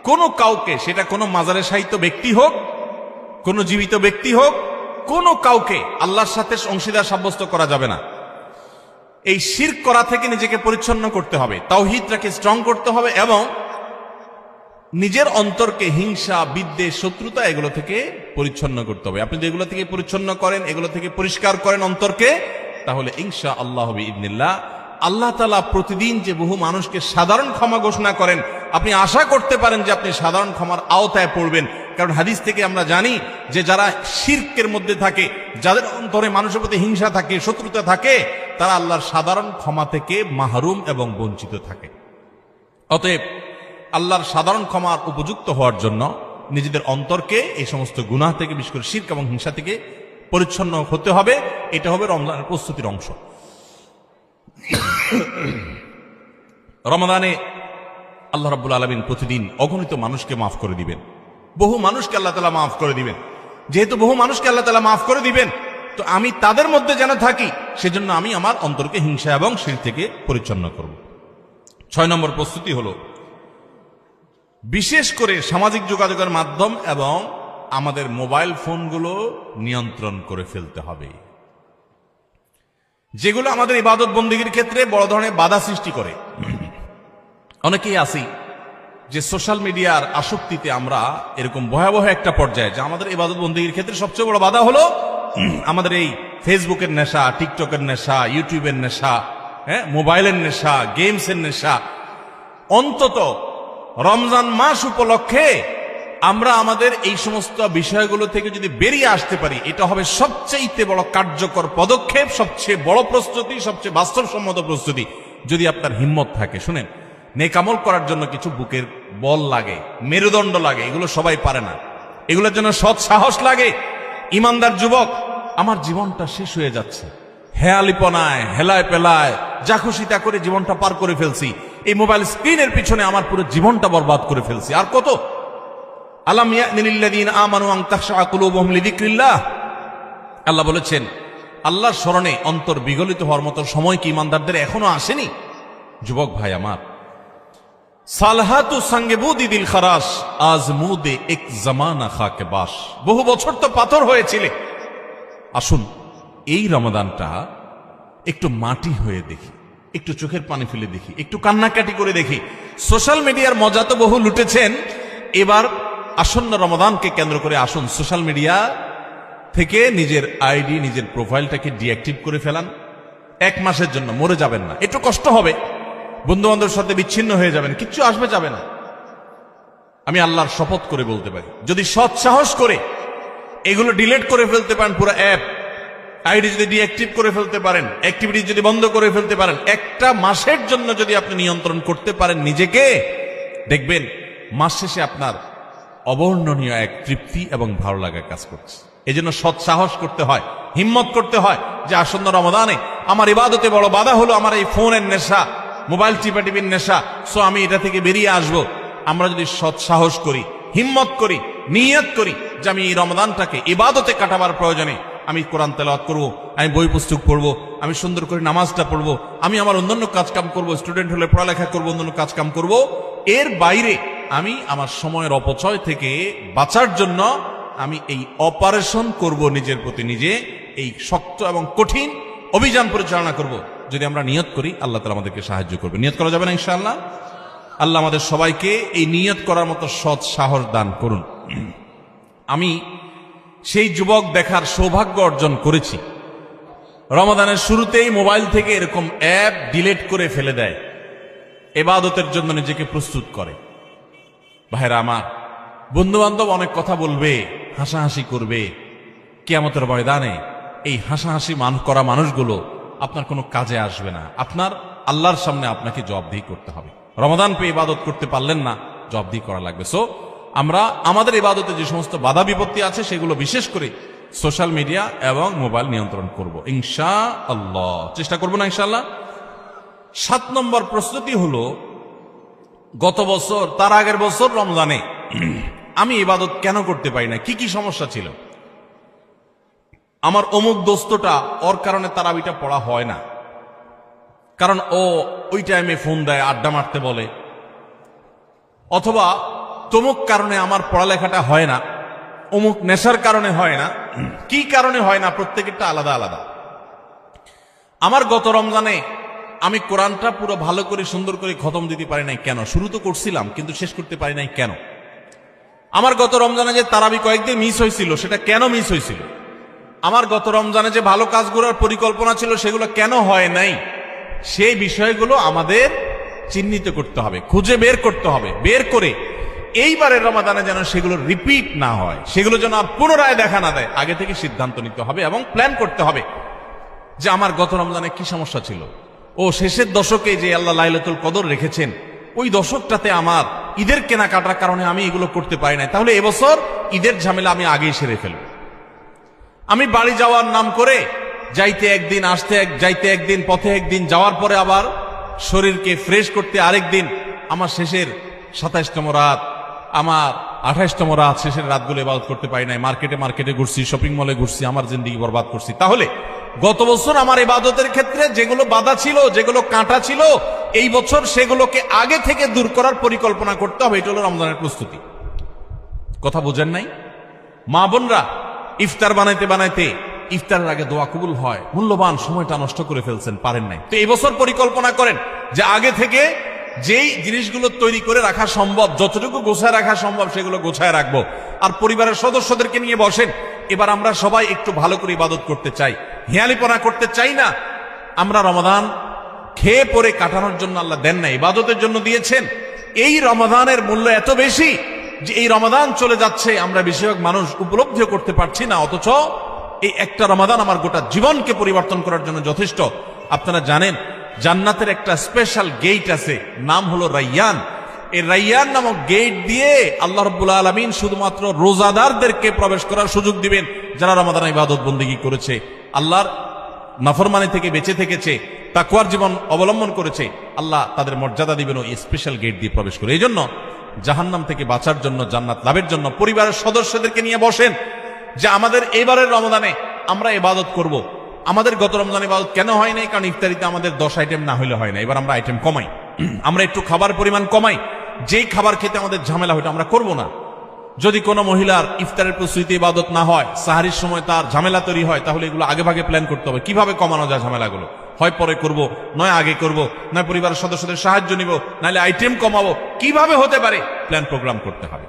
Speaker 1: কোনো কাউকে, সেটা কোনো মাজারে শায়িত ব্যক্তি হোক, কোনো জীবিত ব্যক্তি হোক, কোনো কাউকে আল্লাহর সাথে অংশীদার সাব্যস্ত করা যাবে না। এই শিরক করা থেকে নিজেকে পরিচ্ছন্ন করতে হবে, তাওহীদটাকে স্ট্রং করতে হবে এবং নিজের অন্তরকে হিংসা, বিদ্বেষ, শত্রুতা এগুলো থেকে পরিচ্ছন্ন করতে হবে। আপনি যদি এগুলো থেকে পরিচ্ছন্ন করেন, এগুলো থেকে পরিষ্কার করেন অন্তরকে, তাহলে ইনশা আল্লাহ বিইذনিল্লাহ আল্লাহ তাআলা প্রতিদিন যে বহু মানুষকে সাধারণ ক্ষমা ঘোষণা করেন, আপনি আশা করতে পারেন যে আপনি সাধারণ ক্ষমার আওতায় পড়বেন। কারণ হাদিস থেকে আমরা জানি যে যারা শিরকের মধ্যে থাকে, যাদের অন্তরে মানুষের প্রতি হিংসা থাকে, শত্রুতা থাকে, তারা আল্লাহর সাধারণ ক্ষমা থেকে মাহরুম এবং বঞ্চিত থাকে। অতএব আল্লাহর সাধারণ ক্ষমার উপযুক্ত হওয়ার জন্য নিজেদের অন্তরকে এই সমস্ত গুনাহ থেকে, বিশেষ করে শিরক এবং হিংসা থেকে পরিচ্ছন্ন হতে হবে। এটা হবে রমজানের প্রস্তুতির অংশ। রমাদানে আল্লাহ রাব্বুল আলামিন প্রতিদিন অগণিত মানুষকে মাফ করে দিবেন, বহু মানুষকে আল্লাহ তাআলা মাফ করে দিবেন। যেহেতু বহু মানুষকে আল্লাহ তাআলা মাফ করে দিবেন, তো আমি তাদের মধ্যে যেন থাকি, সেজন্য আমি আমার অন্তরকে হিংসা এবং শিরক থেকে পরিচ্ছন্ন করব। 6 নম্বর প্রস্তুতি হলো বিশেষ করে সামাজিক যোগাযোগের মাধ্যম এবং আমাদের মোবাইল ফোনগুলো নিয়ন্ত্রণ করে ফেলতে হবে, যেগুলো আমাদের ইবাদত বন্দেগীর ক্ষেত্রে বড় ধরনের বাধা সৃষ্টি করে। অনেকেই আছি যে সোশ্যাল মিডিয়ার আসক্তিতে আমরা এরকম ভয়াবহ একটা পর্যায়ে, যে আমাদের ইবাদত বন্দেগীর ক্ষেত্রে সবচেয়ে বড় বাধা হলো আমাদের এই ফেসবুকের নেশা, টিকটকের নেশা, ইউটিউবের নেশা, মোবাইলের নেশা, গেমসের নেশা। অন্তত রমজান মাস উপলক্ষে আমরা আমাদের এই সমস্ত বিষয়গুলো থেকে যদি বেরিয়ে আসতে পারি, এটা হবে সবচেয়ে বড় কার্যকর পদক্ষেপ, সবচেয়ে বড় প্রস্তুতি, সবচেয়ে বাস্তবসম্মত প্রস্তুতি। যদি আপনার হিম্মত থাকে, শুনেন, নেকামল করার জন্য কিছু বুকের বল লাগে, মেরুদণ্ড লাগে, এগুলো সবাই পারে না। এগুলোর জন্য সৎ সাহস লাগে। ইমানদার যুবক, আমার জীবনটা শেষ হয়ে যাচ্ছে, হেয়ালিপনায়, হেলায় পেলায়, যা খুশি তা করে জীবনটা পার করে ফেলছি, এই মোবাইল স্ক্রিনের পিছনে আমার পুরো জীবনটা বরবাদ করে ফেলছি, আর কত? আলাম ইয়ানিল্লাযীনা আমানু আন তাখশা কুলুবুহুম লিযিকরিল্লাহ। আল্লাহ বলেছেন, আল্লাহর স্মরণে অন্তর বিগলিত হওয়ার মতো সময় কি ইমানদারদের এখনো আসেনি? যুবক ভাই আমার, সালহাতু সঙ্গে বুদি দিল খারাস আজমুদে এক জামানা খাকে বাস। বহু বছর তো পাথর হয়েছিলে। আসুন এই রমাদানটা একটু মাটি হয়ে দেখি, একটু চোখের পানি ফেলে দেখি, একটু কান্নাকাটি করে দেখি। সোশ্যাল মিডিয়ার মজা তো বহু লুটেছেন, এবার আসন্ন রমাদানকে কেন্দ্র করে আসুন সোশ্যাল মিডিয়া থেকে নিজের আইডি, নিজের প্রোফাইলটাকে ডিঅ্যাক্টিভ করে ফেলান। 1 মাসের জন্য, মরে যাবেন না, একটু কষ্ট হবে, বন্ধু বান্ধবের সাথে বিচ্ছিন্ন হয়ে যাবেন, কিচ্ছু আসবে যাবে না। আমি আল্লাহর শপথ করে বলতে পারি, যদি সৎ সাহস করে এগুলো ডিলিট করে ফেলতে পারেন, পুরো অ্যাপ আইডি যদি ডিঅ্যাক্টিভ করে ফেলতে পারেন, অ্যাক্টিভিটি যদি বন্ধ করে ফেলতে পারেন, 1টা মাসের জন্য যদি আপনি নিয়ন্ত্রণ করতে পারেন নিজেকে, দেখবেন মাস শেষে আপনার অবর্ণনীয় এক তৃপ্তি এবং ভালো লাগা কাজ করছে। এজন্য সৎ সাহস করতে হয়, হিম্মত করতে হয় যে আসন্ন রমাদানে আমার ইবাদতে বড় বাধা হলো আমার এই ফোনের নেশা, মোবাইল টিপাটিপির নেশা, সো আমি এটা থেকে বেরিয়ে আসব। আমরা যদি সৎ সাহস করি, হিম্মত করি, নিয়ত করি যে আমি এই রমাদানটাকে ইবাদতে কাটাবার প্রয়োজনে আমি কোরআন তেলাওয়াত করব, আমি বই পুস্তক পড়ব, আমি সুন্দর করে নামাজটা পড়ব, আমি আমার অন্যান্য কাজকাম করব, স্টুডেন্ট হলে পড়ালেখা করব, অন্যান্য কাজকাম করব। এর বাইরে আমি আমার সময়ের অপচয় থেকে বাঁচার জন্য আমি এই অপারেশন করব, নিজের প্রতি নিজে এই শক্ত এবং কঠিন অভিযান পরিচালনা করব। যদি আমরা নিয়ত করি, আল্লাহ তাআলা আমাদেরকে সাহায্য করবে। নিয়ত করা যাবে না ইনশাআল্লাহ? আল্লাহ আমাদের সবাইকে এই নিয়ত করার মতো সৎ সাহস দান করুন। আমি সেই যুবক দেখার সৌভাগ্য অর্জন করেছি, রমাদানের শুরুতেই মোবাইল থেকে এরকম অ্যাপ ডিলিট করে ফেলে দেয়, ইবাদতের জন্য নিজেকে প্রস্তুত করে। ভাইরা আমার, বন্ধু বান্ধব অনেক কথা বলবে, হাসাহাসি করবে, কিয়ামতের ময়দানে এই হাসাহাসি করা মানুষগুলো আপনার কোনো কাজে আসবে না। আপনার আল্লাহর সামনে আপনাকে জবাবদিহি করতে হবে। রমাদান পেয়ে ইবাদত করতে পারলেন না, জবাবদিহি করা লাগবে। সো আমরা আমাদের ইবাদতে যে সমস্ত বাধা বিপত্তি আছে সেগুলো বিশেষ করে সোশ্যাল মিডিয়া এবং মোবাইল নিয়ন্ত্রণ করব ইনশাআল্লাহ, চেষ্টা করব না ইনশাআল্লাহ। 7 নম্বর প্রস্তুতি হলো, গত বছর, তার আগের বছর রমজানে আমি ইবাদত কেন করতে পারি না, কি কি সমস্যা ছিল? আমার অমুক দোস্তটা, ওর কারণে তারাবিটা পড়া হয় না, কারণ ও ওই টাইমে ফোন দেয়, আড্ডা মারতে বলে, অথবা তমুক কারণে আমার পড়ালেখাটা হয় না, অমুক নেশার কারণে হয় না। কি কারণে হয় না, প্রত্যেকেরটা আলাদা আলাদা। আমার গত রমজানে আমি কোরআনটা পুরো ভালো করে সুন্দর করে খতম দিতে পারি নাই কেন? শুরু তো করছিলাম কিন্তু শেষ করতে পারি নাই কেন? আমার গত রমজানে যে তারাবি কয়েকদিন মিস হয়েছিল, সেটা কেন মিস হয়েছিল? আমার গত রমজানে যে ভালো কাজগুলোর পরিকল্পনা ছিল সেগুলো কেন হয় নাই, সেই বিষয়গুলো আমাদের চিহ্নিত করতে হবে, খুঁজে বের করতে হবে। বের করে এইবারের রমাদানে যেন সেগুলো রিপিট না হয়, সেগুলো যেন আর পুনরায় দেখা না দেয়, আগে থেকে সিদ্ধান্ত নিতে হবে এবং প্ল্যান করতে হবে যে আমার গত রমজানে কি সমস্যা ছিল, ও শেষের দশকে যে আল্লাহ লাইলাতুল কদর রেখেছেন ওই দশকটাতে আমার ঈদের কেনাকাটার কারণে আমি এগুলো করতে পারি নাই, তাহলে এবছর ঈদের ঝামেলা আমি আগেই সেরে ফেলব। আমি বাড়ি যাওয়ার নাম করে যাইতে একদিন, আসতে যাইতে একদিন, পথে একদিন, যাওয়ার পরে আবার শরীরকে ফ্রেশ করতে আরেকদিন, আমার শেষের 27তম রাত, আমার 28তম রাত, শেষের রাতগুলো ইবাদত করতে পারি নাই, মার্কেটে ঘুরছি, শপিং মলে ঘুরছি, আমার জিন্দেগি বরবাদ করছি। তাহলে গত বছর আমার ইবাদতের ক্ষেত্রে যেগুলো বাধা ছিল, যেগুলো কাঁটা ছিল, এই বছর সেগুলোকে আগে থেকে দূর করার পরিকল্পনা করতে হবে। এটা হলো রমজানের প্রস্তুতি। কথা বুঝেন নাই? মা বোনরা ইফতার বানাইতে বানাইতে ইফতারের আগে দোয়া কবুল হয়, মূল্যবান সময়টা নষ্ট করে ফেলছেন, পারেন নাই। তো এই বছর পরিকল্পনা করেন যে আগে থেকে যেই জিনিসগুলো তৈরি করে রাখা সম্ভব, যতটুকু গোছায় রাখা সম্ভব সেগুলো গোছায় রাখবো। আর পরিবারের সদস্যদেরকে নিয়ে বসেন, এবার আমরা সবাই একটু ভালো করে ইবাদত করতে চাই, হেয়ালিপনা করতে চাই না। আমরা রমাদান খেয়ে পরে কাটানোর জন্য আল্লাহ দেন না, ইবাদতের জন্য দিয়েছেন। এই রমাদানের মূল্য এত বেশি যে এই রমাদান চলে যাচ্ছে, আমরা বেশিরভাগ মানুষ উপলব্ধিও করতে পারছি না, অথচ এই একটা রমাদান আমার গোটা জীবনকে পরিবর্তন করার জন্য যথেষ্ট। আপনারা জানেন জান্নাতের একটা স্পেশাল গেট আছে, নাম হলো রাইয়ান। এই রাইয়ান নামক গেট দিয়ে আল্লাহ রাব্বুল আলামিন শুধুমাত্র রোজাদারদেরকে প্রবেশ করার সুযোগ দিবেন, যারা রমাদান ইবাদত বন্দেগী করেছে, আল্লাহর নাফরমানি থেকে বেঁচে থেকেছে, তাকওয়ার জীবন অবলম্বন করেছে। আল্লাহ তাদের মর্যাদা দিবেন ওই স্পেশাল গেট দিয়ে প্রবেশ করে। এই জন্য জাহান্নাম থেকে বাঁচার জন্য, জান্নাত লাভের জন্য পরিবারের সদস্যদেরকে নিয়ে বসেন যে আমাদের এবারের রমাদানে আমরা ইবাদত করব। আমাদের গত রমজান ইবাদত কেন হয় নাই? কারণ ইফতারিতে আমাদের 10 আইটেম না হইলে হয় না। এবার আমরা আইটেম কমাই, আমরা একটু খাবার পরিমাণ কমাই, যেই খাবার খেতে আমাদের ঝামেলা হইতো আমরা করব না। যদি কোনো মহিলার ইফতারের প্রস্তুতি ইবাদত না হয়, সাহারির সময় তার ঝামেলা তৈরি হয়, তাহলে এগুলো আগে ভাগে প্ল্যান করতে হবে কিভাবে কমানো যায় ঝামেলাগুলো। হয় পরে করব, নয় আগে করব, নয় পরিবারের সদস্যদের সাহায্য নিব, নাহলে আইটেম কমাবো, কিভাবে হতে পারে প্ল্যান প্রোগ্রাম করতে হবে।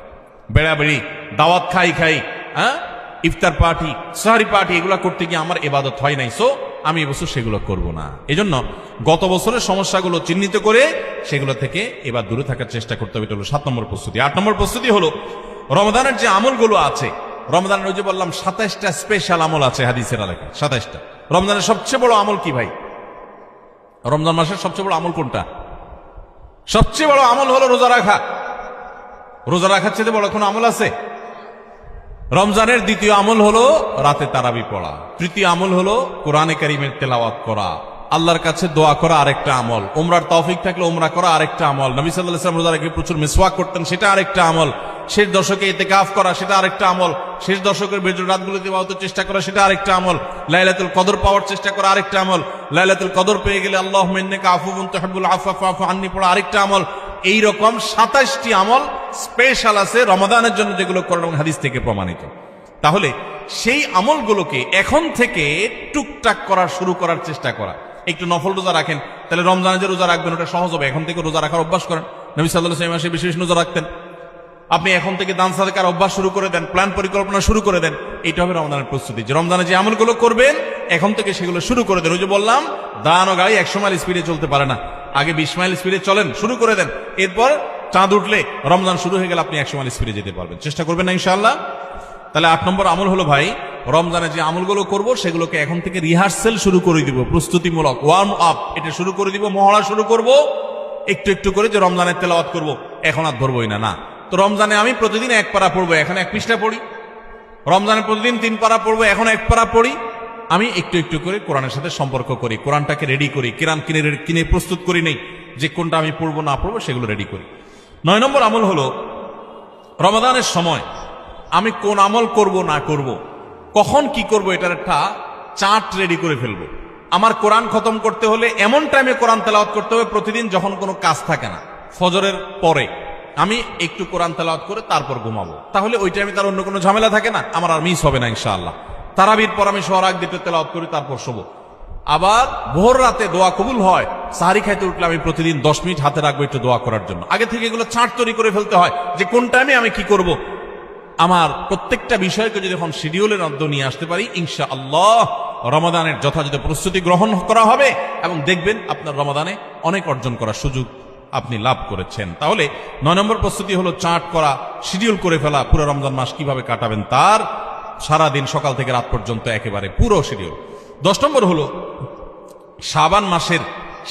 Speaker 1: বেড়াবেড়ি, দাওয়াত খাই, হ্যাঁ, ইফতার পার্টি, সাহারি পার্টি, এগুলো করতে গিয়ে আমার ইবাদত হয় নাই, সো আমি এবছর সেগুলো করব না। এজন্য গত বছরের সমস্যাগুলো চিহ্নিত করে সেগুলো থেকে এবার দূরে থাকার চেষ্টা করতে হবে। এটা হলো 7 নম্বর প্রস্তুতি। 8 নম্বর প্রস্তুতি হলো রমজানের যে আমলগুলো আছে, রমজানের ওই যে বললাম 27টা স্পেশাল আমল আছে হাদিসের আলোকে, 27টা। রমজানের সবচেয়ে বড় আমল কি ভাই? রমজান মাসের সবচেয়ে বড় আমল কোনটা? সবচেয়ে বড় আমল হলো রোজা রাখা। রোজা রাখার চেয়ে বড় কোনো আমল আছে? রমজানের দ্বিতীয় আমল হলো রাতে তারাবি পড়া। তৃতীয় আমল হলো কোরআনে কারীমের তেলাওয়াত করা, আল্লাহর কাছে দোয়া করা আরেকটা আমল, উমরার তৌফিক থাকলে উমরা করা আরেকটা আমল, নবী সাল্লাল্লাহু আলাইহি ওয়াসাল্লাম রোজা রেখে প্রচুর মিসওয়াক করতেন, সেটা আরেকটা আমল, শেষ দশকে ইতিকাফ করা সেটা আরেকটা আমল, শেষ দশকের বেজর রাতগুলোতে ইবাদতের চেষ্টা করা সেটা আরেকটা আমল, লাইলাতুল কদর পাওয়ার চেষ্টা করা আরেকটা আমল, লাইলাতুল কদর পেয়ে গেলে আল্লাহুম্মা ইন্নাকা আফুউন তুহিব্বুল আফওয়া ফা'ফু আন্নী পড়া আরেকটা আমল। এইরকম 27টি আমল স্পেশাল আছে রমাদানের জন্য, যেগুলো কোরআন এবং হাদিস থেকে প্রমাণিত। তাহলে সেই আমলগুলোকে এখন থেকে টুকটাক করা শুরু করার চেষ্টা করা। একটু নফল রোজা রাখেন, তাহলে রমজানে যে রোজা রাখবেন ওটা সহজ হবে। এখন থেকে রোজা রাখার অভ্যাস করেন। নবী সাল্লাল্লাহু আলাইহি ওয়াসাল্লাম বেশি বেশি রোজা রাখতেন। আপনি এখন থেকে দান সাদকার অভ্যাস শুরু করে দেন, প্ল্যান পরিকল্পনা শুরু করে দেন। এটা হবে রমজানের প্রস্তুতি, যে রমজানে যে আমলগুলো করবেন এখন থেকে সেগুলো শুরু করে দেন। ওই যে বললাম দান ও গাড়ি 100 মাইল স্পিডে চলতে পারে না, আগে 20 মাইল স্পিডে চলেন, শুরু করে দেন। এরপর চাঁদ উঠলে রমজান শুরু হয়ে গেলে আপনি 100 মাইল স্পিডে যেতে পারবেন। চেষ্টা করবেন না ইনশাআল্লাহ? তাহলে 8 নম্বর আমল হলো ভাই, রমজানে যে আমলগুলো করব সেগুলোকে এখন থেকে রিহার্সেল শুরু করে দিব, প্রস্তুতিমূলক ওয়ার্ম আপ এটা শুরু করে দিব, মহড়া শুরু করব একটু একটু করে, যে রমজানের তেলাওয়াত করব, এখন আর ধরবই না। না তো রমজানে আমি প্রতিদিন 1 পারা পড়বো, এখন 1 পৃষ্ঠা পড়ি। রমজানে প্রতিদিন 3 পারা পড়বো, এখন 1 পারা পড়ি। আমি একটু একটু করে কোরআনের সাথে সম্পর্ক করি, কোরআনটাকে রেডি করি, কোরআন কিনে প্রস্তুত করি নেই যে কোনটা আমি পড়বো না পড়বো, সেগুলো রেডি করি। 9 নম্বর আমল হলো রমাদানের সময় আমি কোন আমল করব না করব, কখন কি করব, এটার একটা চার্ট রেডি করে ফেলবো। আমার কোরআন খতম করতে হলে এমন টাইমে কোরআন তেলাওয়াত করতে হবে প্রতিদিন যখন কোনো কাজ থাকে না, ফজরের পরে আমি একটু কোরআন তেলাওয়াত করে তারপর ঘুমাবো, তাহলে ওই টাইমে তার অন্য কোনো ঝামেলা থাকে না, আমার আর মিস হবে না ইনশাআল্লাহ। তারাবির পর আমি সোহর আগ দিতে তেলাওয়াত করি, তারপর শোবো। আবার ভোর রাতে দোয়া কবুল হয়, সাহারি খাইতে উঠলে আমি প্রতিদিন 10 মিনিট হাতে রাখবো একটু দোয়া করার জন্য। আগে থেকে এগুলো চার্ট তৈরি করে ফেলতে হয় যে কোন টাইমে আমি কি করব। আমার প্রত্যেকটা বিষয়কে যদি এখন শিডিউলের মধ্যে নিয়ে আসতে পারি, ইনশাআল্লাহ রমাদানের যথাযথ প্রস্তুতি গ্রহণ করা হবে এবং দেখবেন আপনার রমাদানে অনেক অর্জন করার সুযোগ আপনি লাভ করেছেন। তাহলে 9 নম্বর প্রস্তুতি হলো চার্ট করা, শিডিউল করে ফেলা, পুরো রমজান মাস কিভাবে কাটাবেন তার সারাদিন সকাল থেকে রাত পর্যন্ত একেবারে পুরো শিডিউল। 10 নম্বর হলো শাবান মাসের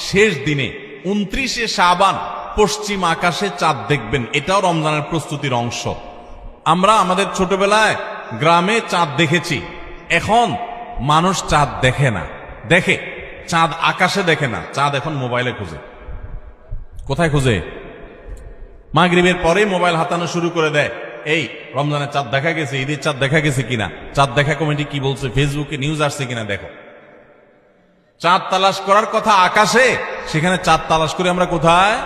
Speaker 1: শেষ দিনে 29শে শাবান পশ্চিম আকাশে চাঁদ দেখবেন, এটাও রমজানের প্রস্তুতির অংশ। আমরা আমাদের ছোটবেলায় গ্রামে চাঁদ দেখেছি, এখন মানুষ চাঁদ দেখে না, দেখে চাঁদ আকাশে দেখে না, চাঁদ এখন মোবাইলে খুঁজে। কোথায় খুঁজে? মাগরিবের পরে মোবাইল হাতানো শুরু করে দেয়, এই রমজানের চাঁদ দেখা গেছে, ঈদের চাঁদ দেখা গেছে কিনা, চাঁদ দেখা কমিটি কি বলছে, ফেসবুকে নিউজ আসছে কিনা দেখো। চাঁদ তালাশ করার কথা আকাশে, সেখানে চাঁদ তালাশ করে আমরা কোথায়?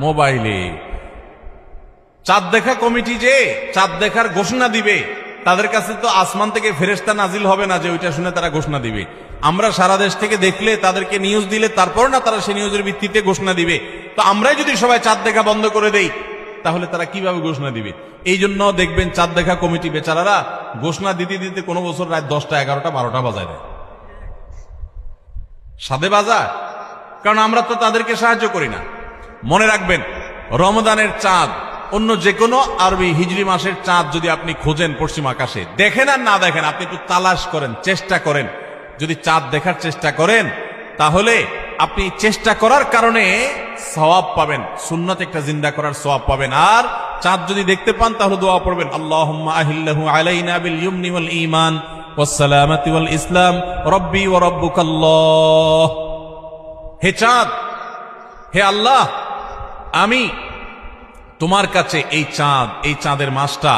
Speaker 1: মোবাইলে। চাঁদ দেখা কমিটি যে চাঁদ দেখার ঘোষণা দিবে, তাদের কাছে তো আসমান থেকে ফেরেশতা নাজিল হবে না যে ওইটা শুনে তারা ঘোষণা দিবে। আমরা সারা দেশ থেকে দেখলে, তাদেরকে নিউজ দিলে তারপর না তারা সেই নিউজের ভিত্তিতে ঘোষণা দিবে। তো আমরাই যদি সবাই চাঁদ দেখা বন্ধ করে দেই, তাহলে তারা কিভাবে ঘোষণা দিবে? এই জন্য দেখবেন চাঁদ দেখা কমিটি বেচারারা ঘোষণা দিতে দিতে কোনো বছর রাত 10টা 11টা 12টা বাজায় দেয়, সাদে বাজায়, কারণ আমরা তো তাদেরকে সাহায্য করি না। মনে রাখবেন, রমজানের চাঁদ অন্য যে কোনো আরবি হিজরি মাসের চাঁদ যদি আপনি খোঁজেন পশ্চিম আকাশে, দেখেন আর না দেখেন, আপনি একটু তালাশ করেন, চেষ্টা করেন, যদি চাঁদ দেখার চেষ্টা করেন তাহলে আপনি চেষ্টা করার কারণে সওয়াব পাবেন, সুন্নাত একটা জিন্দা করার সওয়াব পাবেন। আর চাঁদ যদি দেখতে পান তাহলে দোয়া পড়বেন, আল্লাহুম্মা আহিল্লাহু আলাইনা বিল ইয়ুমনি ওয়াল ঈমান ওয়াস সালামাতি ওয়াল ইসলাম রব্বি ওয়া রাব্বুকাল্লাহ। হে চাঁদ, হে আল্লাহ, আমি তোমার কাছে এই চাঁদ, এই চাঁদের মাসটা,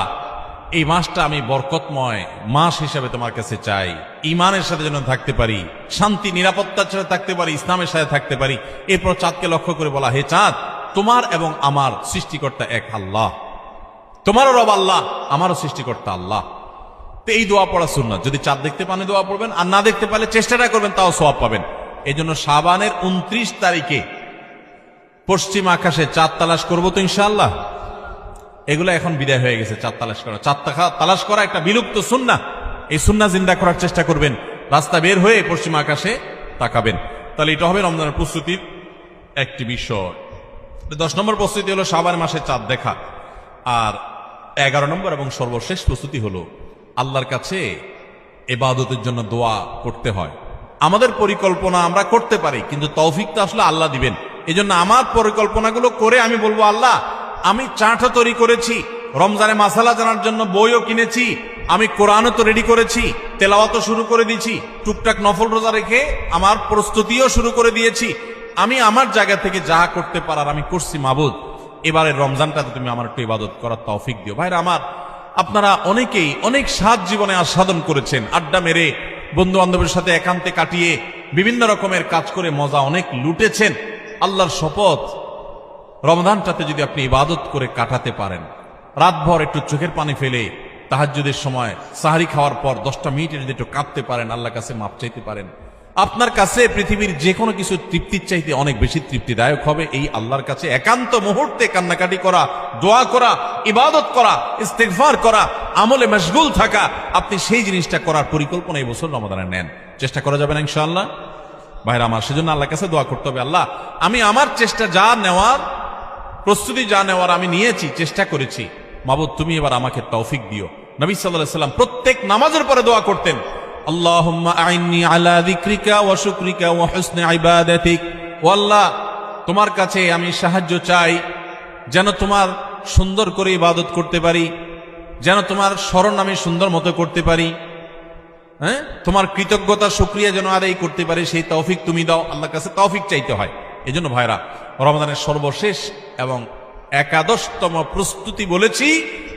Speaker 1: এই মাসটা আমি বরকতময় মাস হিসেবে তোমার কাছে চাই। ঈমানের সাথে যেন থাকতে পারি, শান্তি নিরাপত্তার সাথে থাকতে পারি, ইসলামের সাথে থাকতে পারি। এরপর চাঁদকে লক্ষ্য করে বলা, হে চাঁদ, তোমার এবং আমার সৃষ্টিকর্তা এক আল্লাহ, তোমারও রব আল্লাহ, আমারও সৃষ্টিকর্তা আল্লাহ। তো এই দোয়া পড়া সুন্নাত। যদি চাঁদ দেখতে পান দোয়া পড়বেন, আর না দেখতে পারলে চেষ্টাটা করবেন, তাও সওয়াব পাবেন। এই জন্য শাবানের 29 তারিখে পশ্চিম আকাশে চাঁদ তালাশ করবো তো ইনশাআল্লাহ। এগুলো এখন বিদায় হয়ে গেছে, চাঁদ তালাশ করা। চাঁদ তালাশ করা একটা বিলুপ্ত সুন্নাহ। এই সুন্নাহ জিন্দা করার চেষ্টা করবেন, রাস্তা বের হয়ে পশ্চিম আকাশে তাকাবেন। তাহলে এটা হবে রমজানের প্রস্তুতির একটি বিষয়। 10 নম্বর প্রস্তুতি হলো শাবান মাসে চাঁদ দেখা। আর 11 নম্বর এবং সর্বশেষ প্রস্তুতি হলো আল্লাহর কাছে ইবাদতের জন্য দোয়া করতে হয়। আমাদের পরিকল্পনা আমরা করতে পারি, কিন্তু তৌফিকটা আসলে আল্লাহ দিবেন। এজন্য আমার পরিকল্পনাগুলো করে আমি বলবো, আল্লাহ, আমি চার্টও তৈরি করেছি, রমজানে মাসালা জানার জন্য বইও কিনেছি, আমি কোরআনও তো রেডি করেছি, তেলাওয়াতও শুরু করে দিয়েছি, টুকটাক নফল রোজা রেখে আমার প্রস্তুতিও শুরু করে দিয়েছি। আমি আমার জায়গা থেকে যা করতে পারার আমি করছি। মাবুদ, এবারের রমজানটাতে তুমি আমার একটু ইবাদত করার তৌফিক দিও। ভাইরা আমার, আপনারা অনেকেই অনেক স্বাদ জীবনে আস্বাদন করেছেন, আড্ডা মেরে বন্ধু বান্ধবের সাথে একান্তে কাটিয়ে বিভিন্ন রকমের কাজ করে মজা অনেক লুটেছেন। আল্লাহর শপথ, রমজানটাতে যদি আপনি ইবাদত করে কাটাতে পারেন, রাতভর একটু চোখের পানি ফেলে তাহাজ্জুদের সময় সাহারি খাওয়ার পর 10টা মিনিটে যদি একটু কাঁদতে পারেন, আল্লাহর কাছে মাপ চাইতে পারেন, আপনার কাছে পৃথিবীর যে কোনো কিছু তৃপ্তির চাইতে অনেক বেশি তৃপ্তিদায়ক হবে এই আল্লাহর কাছে একান্ত মুহূর্তে কান্নাকাটি করা, দোয়া করা, ইবাদত করা, ইস্তেগফার করা, আমলে মশগুল থাকা। আপনি সেই জিনিসটা করার পরিকল্পনা এই বছর রমাদানে নেন। চেষ্টা করা যাবে না ইনশাআল্লাহ? ভাইরা আমার, সেজন্য আল্লাহর কাছে দোয়া করতে হবে, আল্লাহ, আমি আমার চেষ্টা যা নেওয়ার, প্রস্তুতি যা নেওয়ার আমি নিয়েছি, চেষ্টা করেছি, মাবুদ তুমি এবার আমাকে তৌফিক দিও। নবী সাল্লাল্লাহু আলাইহি ওয়াসাল্লাম প্রত্যেক নামাজের পরে দোয়া করতেন, আল্লাহুম্মা আইন্নি আলা যিকরিকা ওয়া শুকরিকা ওয়া হুসনি ইবাদাতিক। ও আল্লাহ, তোমার কাছে আমি সাহায্য চাই, যেন তোমার সুন্দর করে ইবাদত করতে পারি, যেন তোমার স্মরণ আমি সুন্দর মতো করতে পারি, হ্যাঁ, তোমার কৃতজ্ঞতা শুকরিয়া যেন আদায় করতে পারি, সেই তৌফিক তুমি দাও। আল্লাহর কাছে তৌফিক চাইতে হয়। এই জন্য ভাইরা, রমাদানের সর্বশেষ এবং 11তম প্রস্তুতি বলেছি,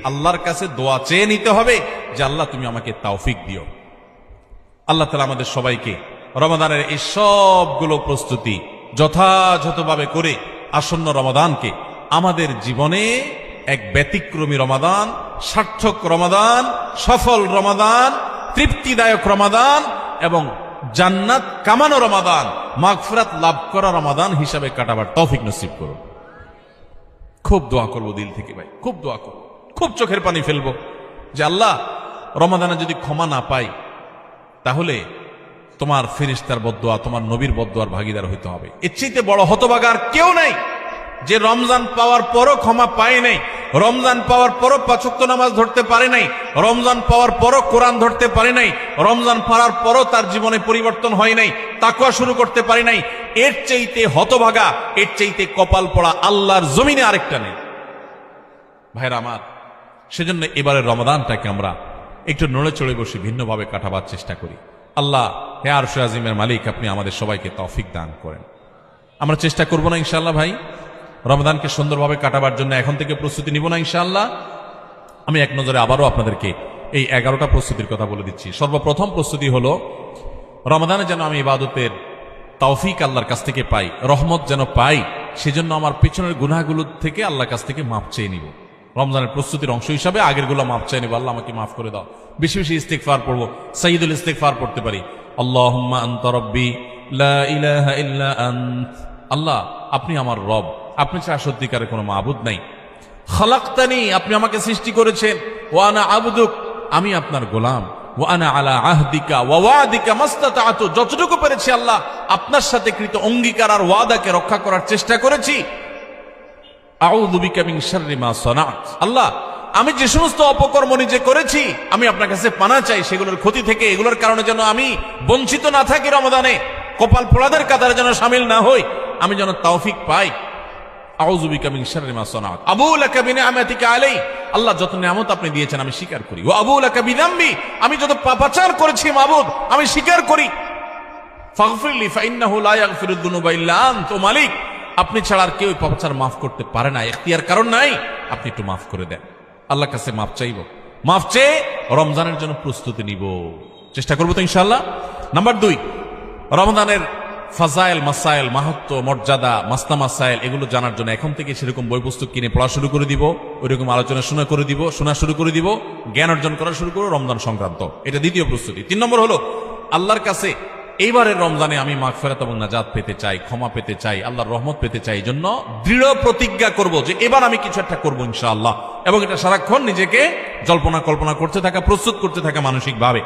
Speaker 1: আল্লাহর কাছে দোয়া চেয়ে নিতে হবে যে আল্লাহ তুমি আমাকে তৌফিক দিও। আল্লাহ তাআলা আমাদের সবাইকে রমাদানের এই সবগুলো প্রস্তুতি যথাযথভাবে করে আসন্ন রমাদানকে আমাদের জীবনে এক ব্যতিক্রমী রমাদান, সার্থক রমাদান, সফল রমাদান, তৃপ্তিদায়ক রমাদান এবং জান্নাত কামানো রমাদান, মাগফিরাত লাভ করা রমাদান হিসাবে কাটাবার তৌফিক নসিব করুন। খুব দোয়া করবো দিল থেকে ভাই, খুব দোয়া করবো, খুব চোখের পানি ফেলবো। যে আল্লাহ, রমাদানে যদি ক্ষমা না পাই তাহলে তোমার ফেরেশতার বদদুয়া, তোমার নবীর বদদুয়ার ভাগীদার হইতে হবে। এর চাইতে বড় হতভাগা আর কেউ নাই যে রমজান পাওয়ার পরও ক্ষমা পায় নাই, রমজান পাওয়ার পরও পাঁচ ওয়াক্ত নামাজ ধরতে পারে নাই, রমজান পাওয়ার পরও কোরআন ধরতে পারে নাই, রমজান পাওয়ার পরও তার জীবনে পরিবর্তন হয় নাই, তাকওয়া শুরু করতে পারে নাই। এর চাইতে হতভাগা, এর চাইতে কপাল পড়া আল্লাহর জমিনে আরেকটা নেই। ভাইরা আমার, সেজন্য এবারের রমাদানটাকে আমরা একটু নড়ে চড়ে বসে ভিন্নভাবে কাটাবার চেষ্টা করি। আল্লাহ হে আরশে আজিমের মালিক, আপনি আমাদের সবাইকে তৌফিক দান করেন। আমরা চেষ্টা করব না ইনশাআল্লাহ ভাই রমাদানকে সুন্দরভাবে কাটাবার জন্য এখন থেকে প্রস্তুতি নিব না ইনশাআল্লাহ? আমি এক নজরে আবারও আপনাদেরকে এই 11টা প্রস্তুতির কথা বলে দিচ্ছি। সর্বপ্রথম প্রস্তুতি হলো, রমাদানে যেন আমি ইবাদতের তৌফিক আল্লাহর কাছ থেকে পাই, রহমত যেন পাই, সেজন্য আমার পেছনের গুনাহগুলো থেকে আল্লাহর কাছ থেকে মাপ চেয়ে নিব। রমজানের প্রস্তুতির অংশ হিসাবে আগের গুলো মাপ চেয়ে নিব, আল্লাহ আমাকে মাফ করে দাও। বেশি বেশি ইস্তিগফার পড়বো, সাইয়্যিদুল ইস্তিগফার পড়তে পারি। আল্লাহুম্মা আনতা রাব্বি লা ইলাহা ইল্লা আনত। আল্লাহ, আপনি আমার রব, আপনি ছাড়া সত্যিকারের কোনো মাবুদ নাই। খালাকতানি, আপনি আমাকে সৃষ্টি করেছেন। ওয়া আনা আবদুক, আমি আপনার গোলাম। ওয়া আনা আলা আহদিকা ওয়া ওয়াদিকা মাস্তাতাতু, যতটুকু পেরেছি আল্লাহ আপনার সাথে কৃত অঙ্গীকার আর ওয়াদাকে রক্ষা করার চেষ্টা করেছি। আউযু বিকা মিন শাররি মা সানাত, আল্লাহ আমি যে সমস্ত অপকর্ম নিজে করেছি আমি আপনার কাছে পানা চাই সেগুলোর ক্ষতি থেকে, এগুলোর কারণে যেন আমি বঞ্চিত না থাকি, রমাদানে কপাল পোড়াদের কাতারে যেন শামিল না হই, আমি যেন তৌফিক পাই। আউযু বিকা মিন শাররি মা সানাত আবু লাকা বিনিআমাতিকা আলাই, আল্লাহ যত নিয়ামত আপনি দিয়েছেন আমি স্বীকার করি। ওয়া আবু লাকা বিযামবি, আমি যত পাপাচার করেছি মাবুদ আমি স্বীকার করি। ফাগফিরলি ফাইন্নাহু লা ইয়াগফিরুদ দুনুবা ইল্লা আনত, ও মালিক আপনি ছাড়া আর কেউ পাপাচার মাফ করতে পারে না, এখতিয়ার কারণ নাই, আপনি একটু মাফ করে দেন। আল্লাহর কাছে মাফ চাইব, মাফ চেয়ে রমজানের জন্য প্রস্তুতি নিব, চেষ্টা করবো তো ইনশাআল্লাহ। নাম্বার 2, রমজানের ফাজাইল মাসাইল, মাহাত্ম মর্যাদা, মাসনা মাসাইল এগুলো জানার জন্য এখন থেকে সেরকম বই পুস্তক কিনে পড়া শুরু করে দিব, ওইরকম আলোচনা শোনা শুরু করে দিব, জ্ঞান অর্জন করা শুরু করবো রমজান সংক্রান্ত। এটা দ্বিতীয় প্রস্তুতি। 3 নম্বর হলো, আল্লাহর কাছে এইবারের রমজানে আমি মাগফিরাত এবং নাজাত পেতে চাই, ক্ষমা পেতে চাই, আল্লাহর রহমত পেতে চাই। এই জন্য দৃঢ় প্রতিজ্ঞা করব যে এবার আমি কিছু একটা করবো ইনশাআল্লাহ, এবং এটা সারাক্ষণ নিজেকে জল্পনা কল্পনা করতে থাকা, প্রস্তুত করতে থাকা মানসিকভাবে।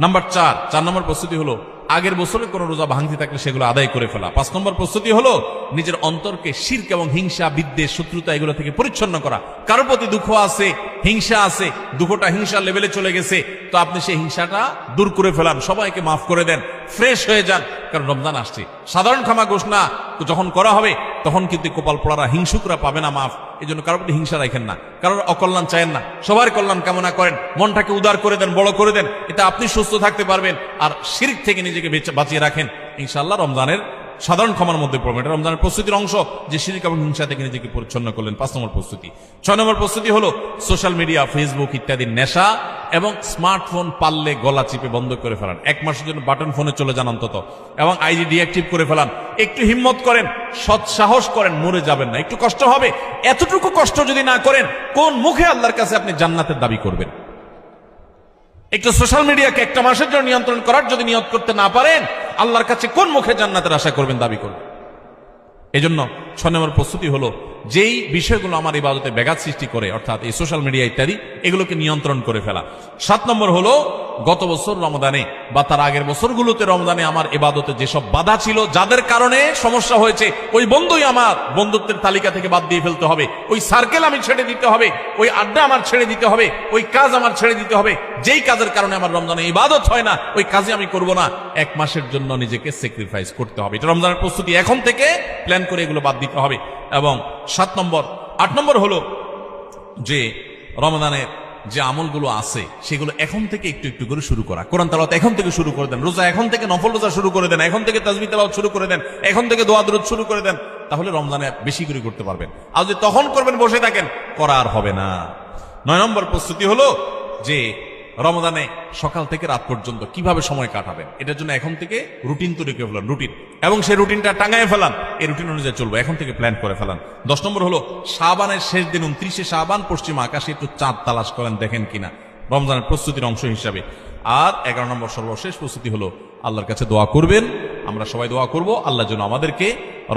Speaker 1: নাম্বার 4 নম্বর প্রস্তুতি হলো, আগের বছরে কোনো রোজা ভাঙতি থাকলে সেগুলো আদায় করে ফেলা। 5 নম্বর প্রস্তুতি হলো, নিজের অন্তরকে শিরক এবং হিংসা, বিদ্বেষ, শত্রুতা এগুলো থেকে পরিচ্ছন্ন করা। কারোর প্রতি দুঃখ আছে, হিংসা আছে, দুঃখটা হিংসার লেভেলে চলে গেছে, তো আপনি সেই হিংসাটা দূর করে ফেলান, সবাইকে মাফ করে দেন, ফ্রেশ হয়ে যান। কারণ রমজান আসছে, সাধারণ ক্ষমা ঘোষণা যখন করা হবে তখন কিন্তু কপাল পোড়ারা, হিংসুকরা পাবে না মাফ। এই জন্য কারোর প্রতি হিংসা রাখেন না, কারোর অকল্যাণ চায়েন না, সবার কল্যাণ কামনা করেন, মনটাকে উদার করে দেন, বড় করে দেন, এটা আপনি সুস্থ থাকতে পারবেন। আর শিরক থেকে নিজেকে বাঁচিয়ে রাখেন, ইনশাআল্লাহ রমজানের সাধারণ ক্ষমার মধ্যে পড়বেন। এটা রমজানের প্রস্তুতির অংশ, যে শিরক এবং হিংসা থেকে নিজেকে পরিচ্ছন্ন করলেন। 5 নম্বর প্রস্তুতি। 6 নম্বর প্রস্তুতি হলো, সোশ্যাল মিডিয়া, ফেসবুক ইত্যাদি নেশা এবং স্মার্টফোন পারলে গলা চিপে বন্ধ করে ফেলান। 1 মাসের জন্য বাটন ফোনে চলে যান অন্তত, এবং আইডি ডিঅ্যাক্টিভ করে ফেলান। একটু হিম্মত করেন, সৎ সাহস করেন, মরে যাবেন না। একটু কষ্ট হবে, এতটুকু কষ্ট যদি না করেন কোন মুখে আল্লাহর কাছে আপনি জান্নাতের দাবি করবেন? একটু সোশ্যাল মিডিয়াকে 1 মাসের জন্য নিয়ন্ত্রণ করার যদি নিয়ত করতে না পারেন, আল্লাহর কাছে কোন মুখে জান্নাতের আশা করবেন, দাবি করবেন? এজন্য 6 নম্বর প্রস্তুতি হলো, যেই বিষয়গুলো আমার ইবাদতে ব্যাঘাত সৃষ্টি করে, অর্থাৎ এই সোশ্যাল মিডিয়া ইত্যাদি, এগুলোকে নিয়ন্ত্রণ করে ফেলা। 7 নম্বর হলো, গত বছর রমজানে বা তার আগের বছরগুলোতে রমজানে আমার ইবাদতে যেসব বাধা ছিল, যাদের কারণে সমস্যা হয়েছে, ওই বন্ধুই আমার বন্ধুত্বের তালিকা থেকে বাদ দিয়ে ফেলতে হবে, ওই সার্কেল আমি ছেড়ে দিতে হবে, ওই আড্ডা আমার ছেড়ে দিতে হবে, ওই কাজ আমার ছেড়ে দিতে হবে, যেই কাজের কারণে আমার রমজানে ইবাদত হয় না, ওই কাজে আমি করব না। 1 মাসের জন্য নিজেকে স্যাক্রিফাইস করতে হবে। এটা রমজানের প্রস্তুতি, এখন থেকে প্ল্যান করে এগুলো বাদ দিতে হবে। এবং 7 নম্বর 8 নম্বর হলো যে রমজানের যে আমলগুলো আছে সেগুলো এখন থেকে একটু একটু করে শুরু করা। কোরআন তেলাওয়াত এখন থেকে শুরু করে দেন, রোজা এখন থেকে, নফল রোজা শুরু করে দেন, এখন থেকে তাসবিহ তেলাওয়াত শুরু করে দেন, এখন থেকে দোয়া দরুদ শুরু করে দেন, তাহলে রমজানে বেশি করে করতে পারবেন। আর যদি তখন করবেন বসে থাকেন, করা আর হবে না। 9 নম্বর প্রস্তুতি হলো যে রমজানে সকাল থেকে রাত পর্যন্ত কিভাবে সময় কাটাবেন, এটার জন্য এখন থেকে রুটিন তৈরি করে ফেলান, রুটিন, এবং সেই রুটিনটা টাঙায় ফেলান, এই রুটিন অনুযায়ী চলবো, এখন থেকে প্ল্যান করে ফেলান। 10 নম্বর হলো, শাবানের শেষ দিন 29শে শাবান পশ্চিম আকাশে একটু চাঁদ তালাশ করেন, দেখেন কিনা, রমজানের প্রস্তুতির অংশ হিসাবে। আর 11 নম্বর সর্বশেষ প্রস্তুতি হলো, আল্লাহর কাছে দোয়া করবেন, আমরা সবাই দোয়া করব, আল্লাহ যেন আমাদেরকে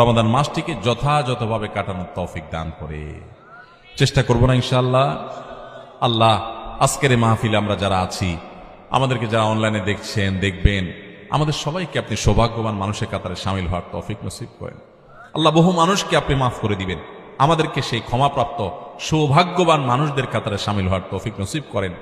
Speaker 1: রমাদান মাসটিকে যথাযথভাবে কাটানোর তৌফিক দান করে। চেষ্টা করবো না ইনশাআল্লাহ? আল্লাহ আজকের এই মাহফিলে আমরা যারা আছি, আমাদেরকে যারা অনলাইনে দেখছেন, দেখবেন, আমাদের সবাইকে আপনি সৌভাগ্যবান মানুষের কাতারে সামিল হওয়ার তৌফিক নসিব করেন। আল্লাহ বহু মানুষকে আপনি মাফ করে দিবেন, আমাদেরকে সেই ক্ষমাপ্রাপ্ত সৌভাগ্যবান মানুষদের কাতারে সামিল হওয়ার তৌফিক নসিব করেন।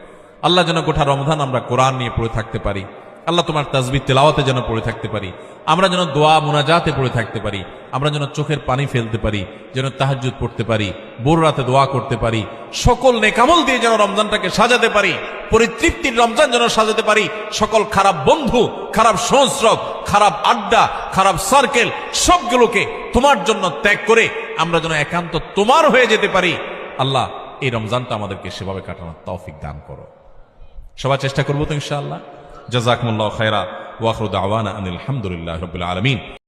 Speaker 1: আল্লাহ যেন গোটা রমজান আমরা কোরআন নিয়ে পড়ে থাকতে পারি, আল্লাহ তোমার তাসবিহ তেলাওয়াতে যেন পড়ে থাকতে পারি, আমরা যেন দোয়া মুনাজাতে পড়ে থাকতে পারি, আমরা যেন চোখের পানি ফেলতে পারি, যেন তাহাজ্জুদ পড়তে পারি, ভোর রাতে দোয়া করতে পারি, সকল নেকামল দিয়ে যেন রমজানটাকে সাজাতে পারি, পরিতৃপ্তির রমজান যেন সাজাতে পারি, সকল খারাপ বন্ধু, খারাপ সংস্রব, খারাপ আড্ডা, খারাপ সার্কেল সবগুলোকে তোমার জন্য ত্যাগ করে আমরা যেন একান্ত তোমার হয়ে যেতে পারি। আল্লাহ এই রমজানটা আমাদেরকে সেভাবে কাটানোর তৌফিক দান করো। সবাই চেষ্টা করবো তো ইনশাআল্লাহ। জাযাকুমুল্লাহু খায়রা ওয়া আখিরু দাওয়ানা আনিল হামদুলিল্লাহি রাব্বিল আলামিন।